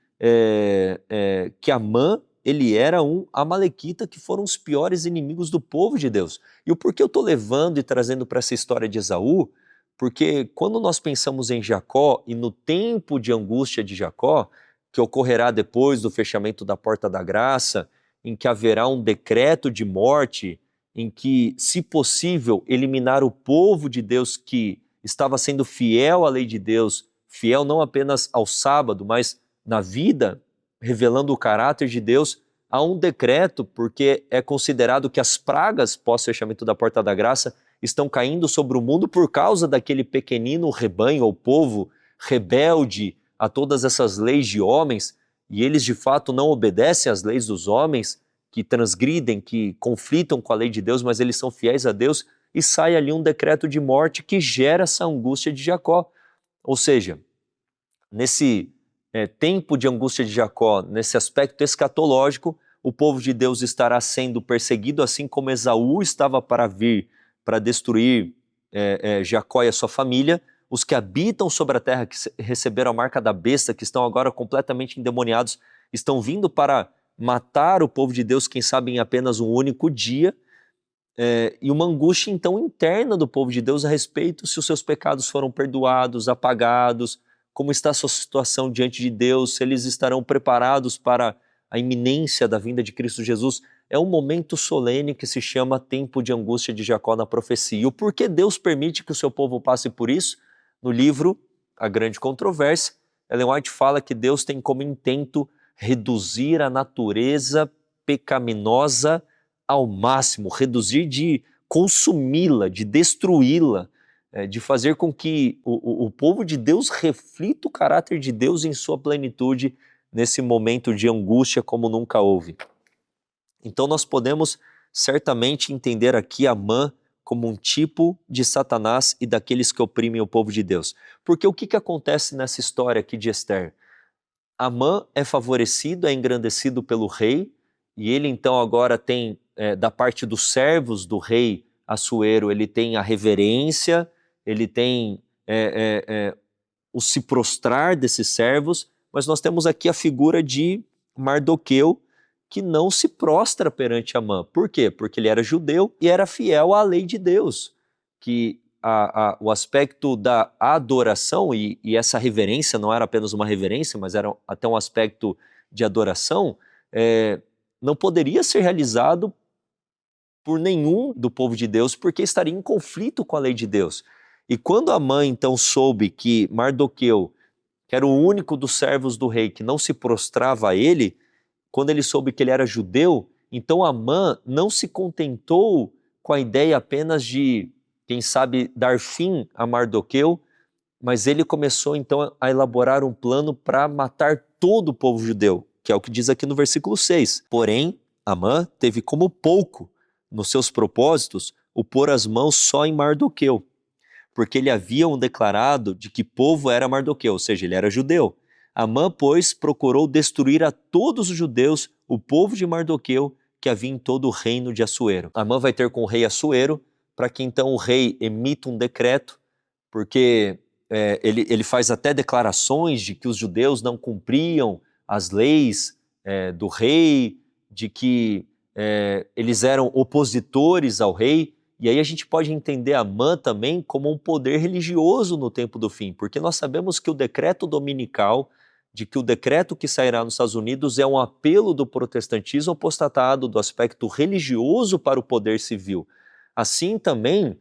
que Amã, ele era um amalequita, que foram os piores inimigos do povo de Deus. E o porquê eu estou levando e trazendo para essa história de Esaú? Porque quando nós pensamos em Jacó e no tempo de angústia de Jacó, que ocorrerá depois do fechamento da porta da graça, em que haverá um decreto de morte, em que, se possível, eliminar o povo de Deus que estava sendo fiel à lei de Deus, fiel não apenas ao sábado, mas na vida, revelando o caráter de Deus, há um decreto, porque é considerado que as pragas pós-fechamento da porta da graça estão caindo sobre o mundo por causa daquele pequenino rebanho ou povo rebelde a todas essas leis de homens, e eles de fato não obedecem às leis dos homens, que transgridem, que conflitam com a lei de Deus, mas eles são fiéis a Deus, e sai ali um decreto de morte que gera essa angústia de Jacó. Ou seja, nesse tempo de angústia de Jacó, nesse aspecto escatológico, o povo de Deus estará sendo perseguido, assim como Esaú estava para vir para destruir Jacó e a sua família. Os que habitam sobre a terra, que receberam a marca da besta, que estão agora completamente endemoniados, estão vindo para matar o povo de Deus, quem sabe em apenas um único dia. e uma angústia então interna do povo de Deus a respeito se os seus pecados foram perdoados, apagados, como está a sua situação diante de Deus, se eles estarão preparados para a iminência da vinda de Cristo Jesus. É um momento solene que se chama tempo de angústia de Jacó na profecia. E o porquê Deus permite que o seu povo passe por isso? No livro A Grande Controvérsia, Ellen White fala que Deus tem como intento reduzir a natureza pecaminosa ao máximo, reduzir de consumi-la, de destruí-la, de fazer com que o povo de Deus reflita o caráter de Deus em sua plenitude nesse momento de angústia como nunca houve. Então nós podemos certamente entender aqui Amã como um tipo de Satanás e daqueles que oprimem o povo de Deus. Porque o que acontece nessa história aqui de Esther? Amã é favorecido, é engrandecido pelo rei, e ele então agora tem, da parte dos servos do rei Assuero, ele tem a reverência, ele tem o se prostrar desses servos, mas nós temos aqui a figura de Mardoqueu, que não se prostra perante Amã. Por quê? Porque ele era judeu e era fiel à lei de Deus, que o aspecto da adoração, e essa reverência não era apenas uma reverência, mas era até um aspecto de adoração, não poderia ser realizado por nenhum do povo de Deus, porque estaria em conflito com a lei de Deus. E quando Amã então soube que Mardoqueu, que era o único dos servos do rei que não se prostrava a ele, quando ele soube que ele era judeu, então Amã não se contentou com a ideia apenas de, quem sabe, dar fim a Mardoqueu, mas ele começou então a elaborar um plano para matar todo o povo judeu, que é o que diz aqui no versículo 6. Porém, Amã teve como pouco nos seus propósitos o pôr as mãos só em Mardoqueu, porque ele haviam declarado de que povo era Mardoqueu, ou seja, ele era judeu. Amã, pois, procurou destruir a todos os judeus, o povo de Mardoqueu, que havia em todo o reino de Assuero. Amã vai ter com o rei Assuero, para que então o rei emita um decreto, porque ele faz até declarações de que os judeus não cumpriam as leis do rei, de que eles eram opositores ao rei, e aí a gente pode entender Amã também como um poder religioso no tempo do fim, porque nós sabemos que o decreto dominical, de que o decreto que sairá nos Estados Unidos é um apelo do protestantismo apostatado, do aspecto religioso para o poder civil. Assim também,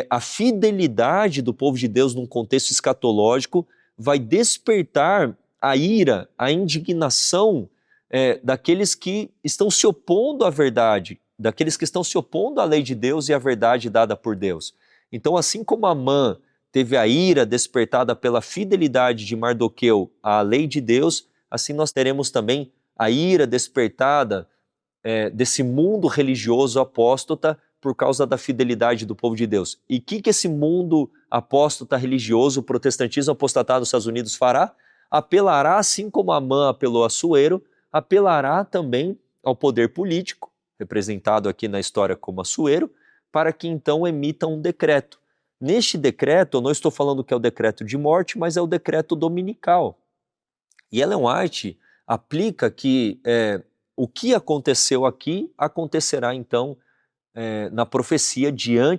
a fidelidade do povo de Deus num contexto escatológico vai despertar a ira, a indignação daqueles que estão se opondo à verdade, daqueles que estão se opondo à lei de Deus e à verdade dada por Deus. Então, assim como Amã teve a ira despertada pela fidelidade de Mardoqueu à lei de Deus, assim nós teremos também a ira despertada desse mundo religioso apóstata por causa da fidelidade do povo de Deus. E o que esse mundo apóstata religioso, o protestantismo apostatado nos Estados Unidos fará? Apelará, assim como Amã apelou a Assuero, apelará também ao poder político, representado aqui na história como Assuero, para que então emita um decreto. Neste decreto, eu não estou falando que é o decreto de morte, mas é o decreto dominical. E Ellen White aplica que o que aconteceu aqui acontecerá então na profecia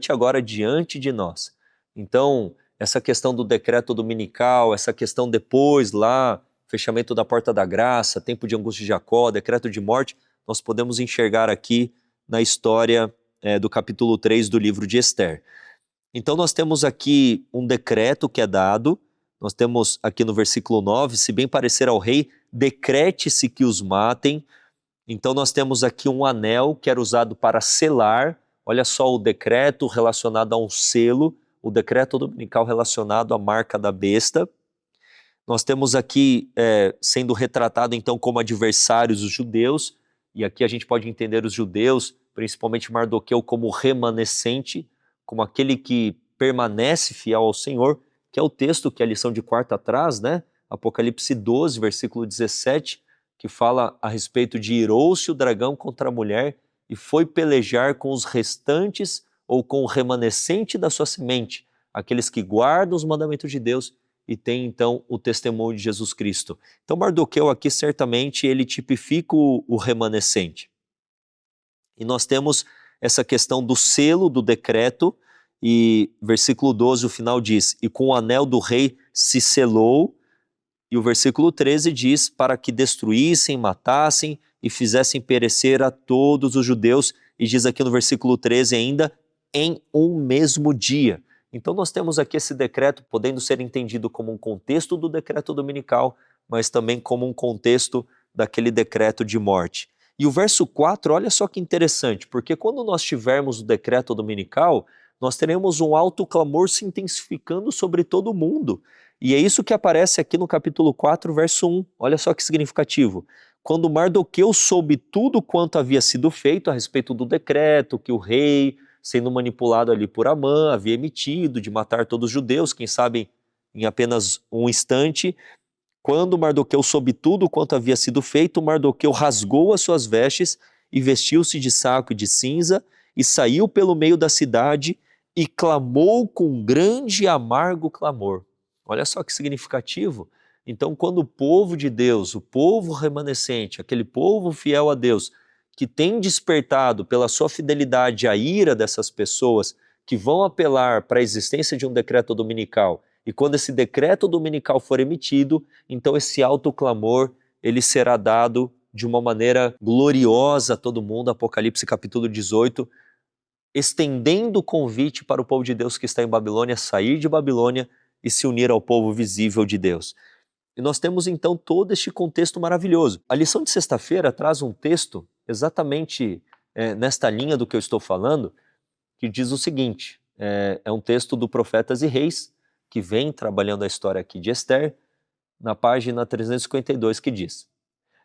agora diante de nós. Então, essa questão do decreto dominical, essa questão depois lá, fechamento da porta da graça, tempo de angústia de Jacó, decreto de morte, nós podemos enxergar aqui na história do capítulo 3 do livro de Esther. Então nós temos aqui um decreto que é dado, nós temos aqui no versículo 9, se bem parecer ao rei, decrete-se que os matem. Então nós temos aqui um anel que era usado para selar, olha só o decreto relacionado a um selo, o decreto dominical relacionado à marca da besta. Nós temos aqui sendo retratado então como adversários os judeus, e aqui a gente pode entender os judeus, principalmente Mardoqueu, como remanescente, como aquele que permanece fiel ao Senhor, que é o texto que a lição de quarta traz, né? Apocalipse 12, versículo 17, que fala a respeito de irou-se o dragão contra a mulher e foi pelejar com os restantes ou com o remanescente da sua semente, aqueles que guardam os mandamentos de Deus e têm então o testemunho de Jesus Cristo. Então Mardoqueu aqui certamente ele tipifica o remanescente. E nós temos essa questão do selo do decreto, e versículo 12, o final diz, e com o anel do rei se selou, e o versículo 13 diz, para que destruíssem, matassem e fizessem perecer a todos os judeus, e diz aqui no versículo 13 ainda, em um mesmo dia. Então nós temos aqui esse decreto podendo ser entendido como um contexto do decreto dominical, mas também como um contexto daquele decreto de morte. E o verso 4, olha só que interessante, porque quando nós tivermos o decreto dominical, nós teremos um alto clamor se intensificando sobre todo o mundo. E é isso que aparece aqui no capítulo 4, verso 1. Olha só que significativo. Quando Mardoqueu soube tudo quanto havia sido feito a respeito do decreto que o rei, sendo manipulado ali por Amã, havia emitido de matar todos os judeus, quem sabe em apenas um instante. Quando Mardoqueu soube tudo quanto havia sido feito, Mardoqueu rasgou as suas vestes e vestiu-se de saco e de cinza e saiu pelo meio da cidade e clamou com grande e amargo clamor. Olha só que significativo. Então, quando o povo de Deus, o povo remanescente, aquele povo fiel a Deus, que tem despertado pela sua fidelidade a ira dessas pessoas que vão apelar para a existência de um decreto dominical, e quando esse decreto dominical for emitido, então esse alto clamor, ele será dado de uma maneira gloriosa a todo mundo, Apocalipse capítulo 18, estendendo o convite para o povo de Deus que está em Babilônia sair de Babilônia e se unir ao povo visível de Deus. E nós temos então todo este contexto maravilhoso. A lição de sexta-feira traz um texto exatamente nesta linha do que eu estou falando, que diz o seguinte, é um texto do Profetas e Reis, que vem trabalhando a história aqui de Esther, na página 352, que diz: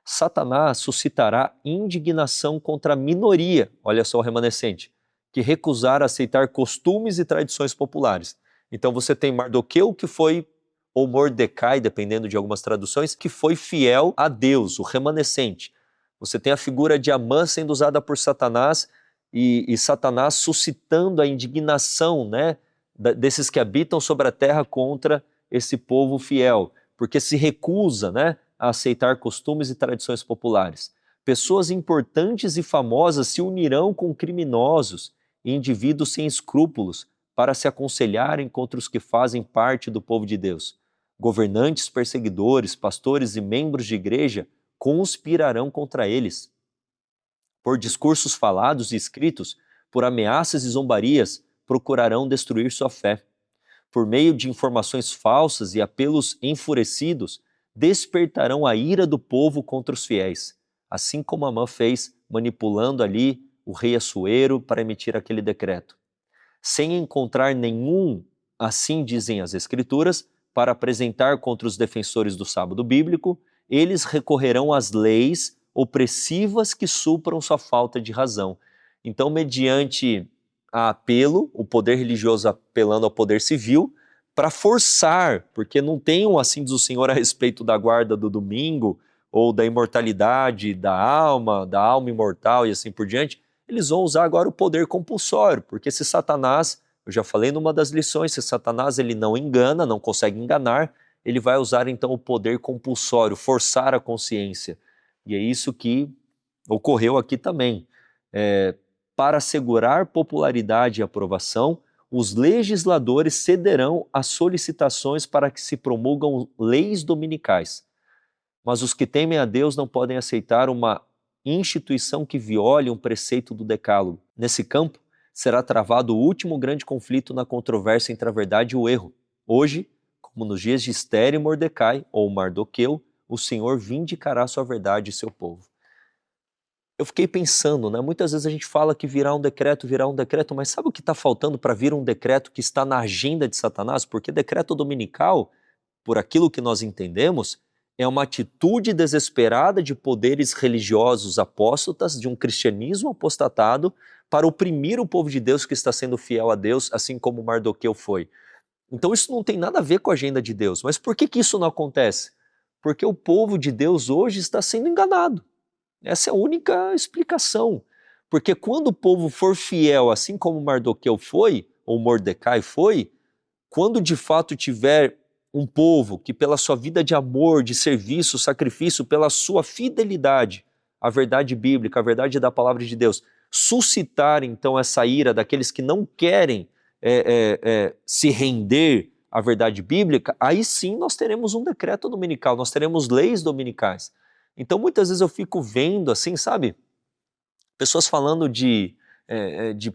Satanás suscitará indignação contra a minoria, olha só o remanescente, que recusar aceitar costumes e tradições populares. Então você tem Mardoqueu, que foi, ou Mordecai, dependendo de algumas traduções, que foi fiel a Deus, o remanescente. Você tem a figura de Amã sendo usada por Satanás, e Satanás suscitando a indignação, né, desses que habitam sobre a terra contra esse povo fiel, porque se recusa, né, a aceitar costumes e tradições populares. Pessoas importantes e famosas se unirão com criminosos e indivíduos sem escrúpulos para se aconselharem contra os que fazem parte do povo de Deus. Governantes, perseguidores, pastores e membros de igreja conspirarão contra eles. Por discursos falados e escritos, por ameaças e zombarias, procurarão destruir sua fé. Por meio de informações falsas e apelos enfurecidos, despertarão a ira do povo contra os fiéis, assim como Amã fez, manipulando ali o rei Assuero para emitir aquele decreto. Sem encontrar nenhum, assim dizem as Escrituras, para apresentar contra os defensores do sábado bíblico, eles recorrerão às leis opressivas que supram sua falta de razão. Então, mediante a apelo, o poder religioso apelando ao poder civil, para forçar, porque não tem um assim diz o Senhor a respeito da guarda do domingo, ou da imortalidade da alma imortal e assim por diante, eles vão usar agora o poder compulsório, porque se Satanás, eu já falei numa das lições, se Satanás ele não engana, não consegue enganar, ele vai usar então o poder compulsório, forçar a consciência. E é isso que ocorreu aqui também. Para assegurar popularidade e aprovação, os legisladores cederão às solicitações para que se promulgam leis dominicais. Mas os que temem a Deus não podem aceitar uma instituição que viole um preceito do decálogo. Nesse campo, será travado o último grande conflito na controvérsia entre a verdade e o erro. Hoje, como nos dias de Esther e Mordecai, ou Mardoqueu, o Senhor vindicará sua verdade e seu povo. Eu fiquei pensando, né? Muitas vezes a gente fala que virá um decreto, mas sabe o que está faltando para vir um decreto que está na agenda de Satanás? Porque decreto dominical, por aquilo que nós entendemos, é uma atitude desesperada de poderes religiosos apóstatas, de um cristianismo apostatado, para oprimir o povo de Deus que está sendo fiel a Deus, assim como Mardoqueu foi. Então isso não tem nada a ver com a agenda de Deus. Mas por que isso não acontece? Porque o povo de Deus hoje está sendo enganado. Essa é a única explicação. Porque quando o povo for fiel, assim como Mardoqueu foi, ou Mordecai foi, quando de fato tiver um povo que pela sua vida de amor, de serviço, sacrifício, pela sua fidelidade à verdade bíblica, à verdade da palavra de Deus, suscitar então essa ira daqueles que não querem se render à verdade bíblica, aí sim nós teremos um decreto dominical, nós teremos leis dominicais. Então muitas vezes eu fico vendo assim, sabe, pessoas falando de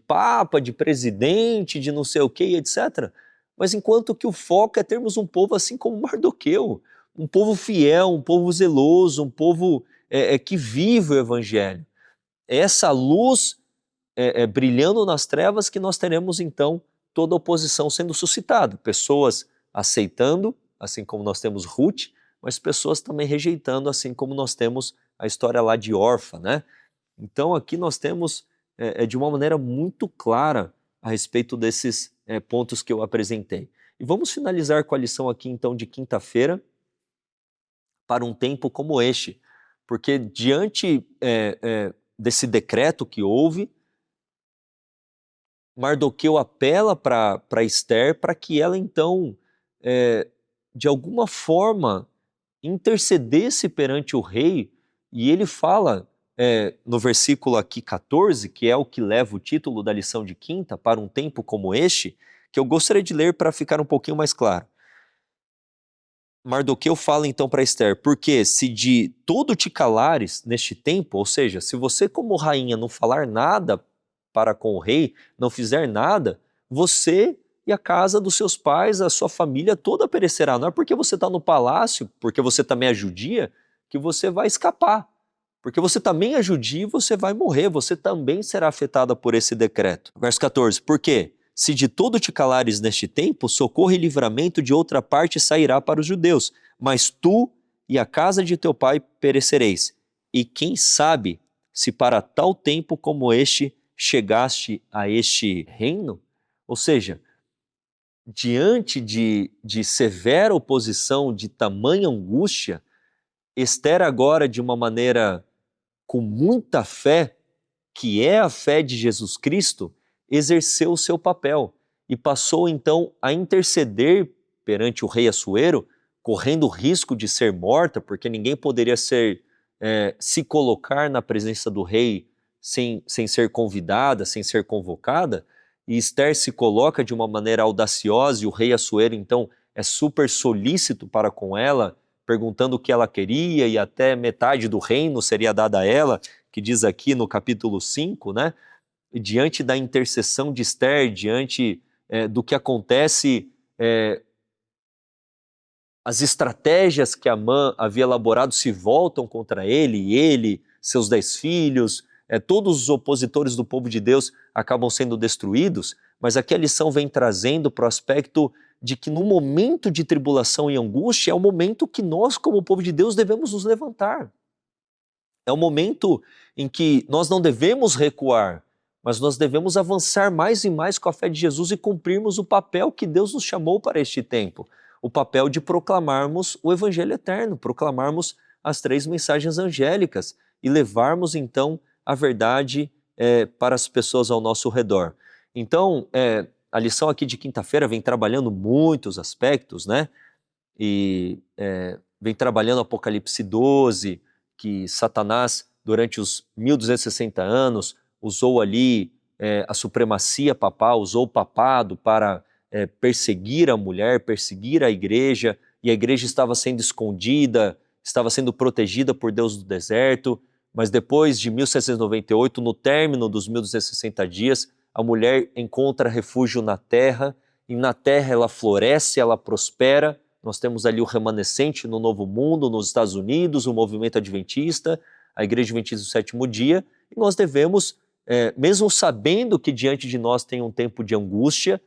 papa, de presidente, de não sei o que, etc. Mas enquanto que o foco é termos um povo assim como Mardoqueu, um povo fiel, um povo zeloso, um povo que vive o evangelho. É essa luz brilhando nas trevas que nós teremos então toda a oposição sendo suscitada, pessoas aceitando, assim como nós temos Ruth, mas pessoas também rejeitando, assim como nós temos a história lá de Orfa, né? Então aqui nós temos de uma maneira muito clara a respeito desses pontos que eu apresentei. E vamos finalizar com a lição aqui então de quinta-feira, para um tempo como este, porque diante desse decreto que houve, Mardoqueu apela para Esther para que ela então, de alguma forma, intercedesse perante o rei, e ele fala no versículo aqui 14, que é o que leva o título da lição de quinta, para um tempo como este, que eu gostaria de ler para ficar um pouquinho mais claro. Mardoqueu fala então para Esther, porque se de todo te calares neste tempo, ou seja, se você como rainha não falar nada para com o rei, não fizer nada, você e a casa dos seus pais, a sua família toda perecerá. Não é porque você está no palácio, porque você também é judia, que você vai escapar. Porque você também é judia e você vai morrer, você também será afetada por esse decreto. Verso 14, por quê? Se de todo te calares neste tempo, socorro e livramento de outra parte sairá para os judeus, mas tu e a casa de teu pai perecereis. E quem sabe se para tal tempo como este chegaste a este reino? Ou seja, diante de severa oposição, de tamanha angústia, Esther agora, de uma maneira com muita fé, que é a fé de Jesus Cristo, exerceu o seu papel e passou então a interceder perante o rei Assuero, correndo o risco de ser morta, porque ninguém poderia se colocar na presença do rei sem ser convidada, sem ser convocada, e Esther se coloca de uma maneira audaciosa, e o rei Assuero então é super solícito para com ela, perguntando o que ela queria, e até metade do reino seria dada a ela, que diz aqui no capítulo 5, né? E diante da intercessão de Esther, diante do que acontece, as estratégias que Amã havia elaborado se voltam contra ele, e ele, seus 10 filhos, todos os opositores do povo de Deus acabam sendo destruídos, mas aqui a lição vem trazendo para o aspecto de que no momento de tribulação e angústia é o momento que nós, como povo de Deus, devemos nos levantar. É o momento em que nós não devemos recuar, mas nós devemos avançar mais e mais com a fé de Jesus e cumprirmos o papel que Deus nos chamou para este tempo, o papel de proclamarmos o Evangelho eterno, proclamarmos as 3 mensagens angélicas e levarmos então a verdade para as pessoas ao nosso redor. Então, a lição aqui de quinta-feira vem trabalhando muitos aspectos, né? E vem trabalhando Apocalipse 12, que Satanás, durante os 1260 anos, usou ali a supremacia papal, usou o papado para perseguir a mulher, perseguir a igreja, e a igreja estava sendo escondida, estava sendo protegida por Deus do deserto, mas depois de 1798, no término dos 1260 dias, a mulher encontra refúgio na terra, e na terra ela floresce, ela prospera. Nós temos ali o remanescente no Novo Mundo, nos Estados Unidos, o movimento adventista, a Igreja Adventista do Sétimo Dia, e nós devemos, mesmo sabendo que diante de nós tem um tempo de angústia,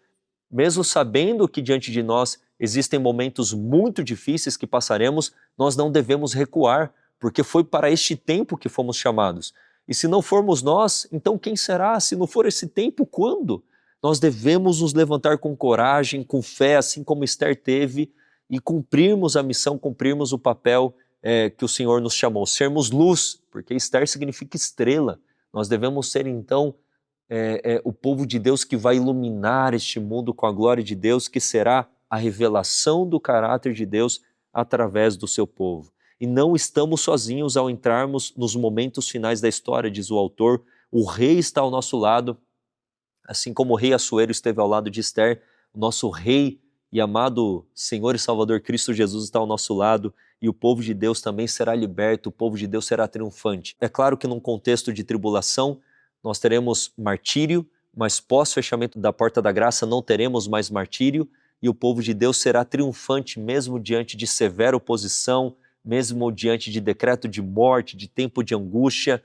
mesmo sabendo que diante de nós existem momentos muito difíceis que passaremos, nós não devemos recuar, porque foi para este tempo que fomos chamados. E se não formos nós, então quem será? Se não for esse tempo, quando? Nós devemos nos levantar com coragem, com fé, assim como Esther teve, e cumprirmos a missão, cumprirmos o papel que o Senhor nos chamou, sermos luz, porque Esther significa estrela. Nós devemos ser então o povo de Deus que vai iluminar este mundo com a glória de Deus, que será a revelação do caráter de Deus através do seu povo. E não estamos sozinhos ao entrarmos nos momentos finais da história, diz o autor. o rei está ao nosso lado, assim como o rei Assuero esteve ao lado de Esther, o nosso rei e amado Senhor e Salvador Cristo Jesus está ao nosso lado, e o povo de Deus também será liberto, o povo de Deus será triunfante. É claro que num contexto de tribulação, nós teremos martírio, mas pós-fechamento da porta da graça não teremos mais martírio, e o povo de Deus será triunfante mesmo diante de severa oposição, mesmo diante de decreto de morte, de tempo de angústia.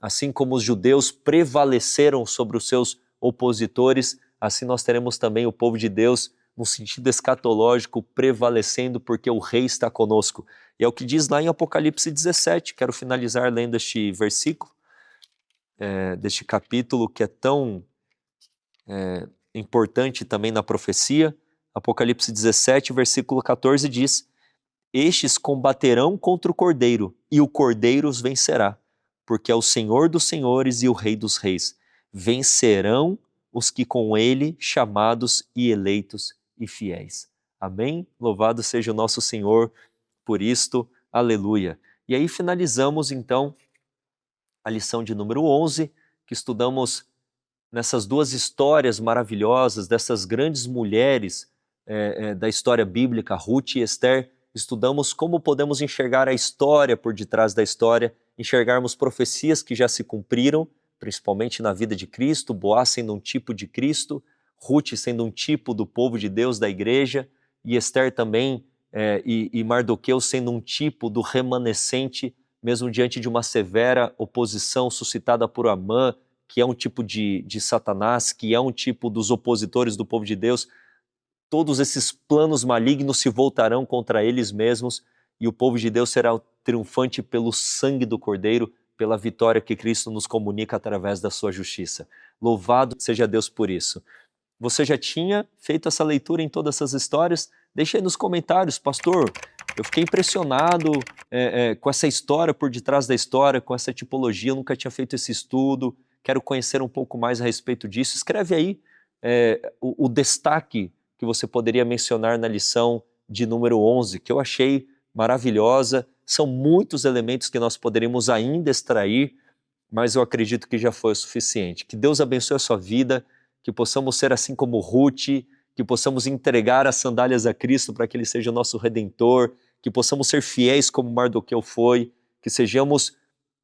Assim como os judeus prevaleceram sobre os seus opositores, assim nós teremos também o povo de Deus, no sentido escatológico, prevalecendo porque o rei está conosco. E é o que diz lá em Apocalipse 17, quero finalizar lendo este versículo, deste capítulo que é tão importante também na profecia. Apocalipse 17, versículo 14 diz: estes combaterão contra o Cordeiro, e o Cordeiro os vencerá, porque é o Senhor dos senhores e o Rei dos reis. Vencerão os que com ele chamados e eleitos e fiéis. Amém? Louvado seja o nosso Senhor por isto. Aleluia. E aí finalizamos então a lição de número 11, que estudamos nessas duas histórias maravilhosas dessas grandes mulheres da história bíblica, Ruth e Esther. Estudamos como podemos enxergar a história por detrás da história, enxergarmos profecias que já se cumpriram, principalmente na vida de Cristo, Boaz sendo um tipo de Cristo, Ruth sendo um tipo do povo de Deus, da igreja, e Esther também, e Mardoqueu sendo um tipo do remanescente, mesmo diante de uma severa oposição suscitada por Amã, que é um tipo de Satanás, que é um tipo dos opositores do povo de Deus. Todos esses planos malignos se voltarão contra eles mesmos, e o povo de Deus será triunfante pelo sangue do Cordeiro, pela vitória que Cristo nos comunica através da sua justiça. Louvado seja Deus por isso. Você já tinha feito essa leitura em todas essas histórias? Deixa aí nos comentários, pastor, eu fiquei impressionado com essa história por detrás da história, com essa tipologia, eu nunca tinha feito esse estudo, quero conhecer um pouco mais a respeito disso. Escreve aí o destaque que você poderia mencionar na lição de número 11, que eu achei maravilhosa. São muitos elementos que nós poderíamos ainda extrair, mas eu acredito que já foi o suficiente. Que Deus abençoe a sua vida, que possamos ser assim como Ruth, que possamos entregar as sandálias a Cristo para que Ele seja o nosso Redentor, que possamos ser fiéis como Mardoqueu foi, que sejamos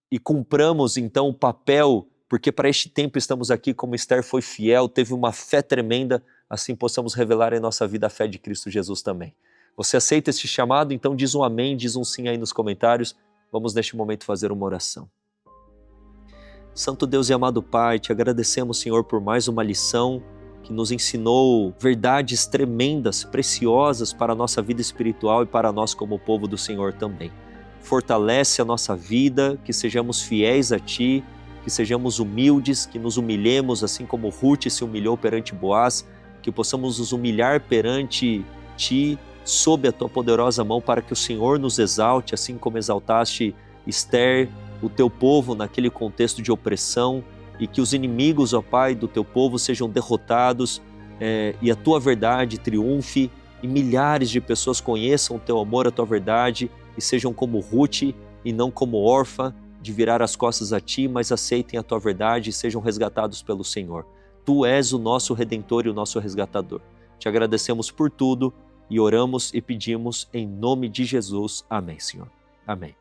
e cumpramos então o papel, porque para este tempo estamos aqui como Esther foi fiel, teve uma fé tremenda, assim possamos revelar em nossa vida a fé de Cristo Jesus também. Você aceita este chamado? Então diz um amém, diz um sim aí nos comentários. Vamos neste momento fazer uma oração. Santo Deus e amado Pai, te agradecemos, Senhor, por mais uma lição que nos ensinou verdades tremendas, preciosas para a nossa vida espiritual e para nós como povo do Senhor também. Fortalece a nossa vida, que sejamos fiéis a Ti, que sejamos humildes, que nos humilhemos assim como Ruth se humilhou perante Boaz, que possamos nos humilhar perante Ti, sob a Tua poderosa mão, para que o Senhor nos exalte, assim como exaltaste Esther, o Teu povo naquele contexto de opressão, e que os inimigos, ó Pai, do Teu povo sejam derrotados, e a Tua verdade triunfe, e milhares de pessoas conheçam o Teu amor, a Tua verdade, e sejam como Ruth, e não como órfã, de virar as costas a Ti, mas aceitem a Tua verdade e sejam resgatados pelo Senhor. Tu és o nosso Redentor e o nosso resgatador. Te agradecemos por tudo e oramos e pedimos em nome de Jesus. Amém, Senhor. Amém.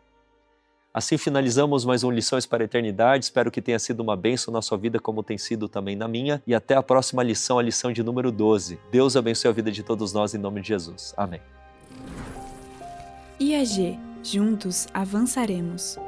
Assim finalizamos mais um Lições para a Eternidade. Espero que tenha sido uma bênção na sua vida, como tem sido também na minha. E até a próxima lição, a lição de número 12. Deus abençoe a vida de todos nós em nome de Jesus. Amém. IAG. Juntos avançaremos.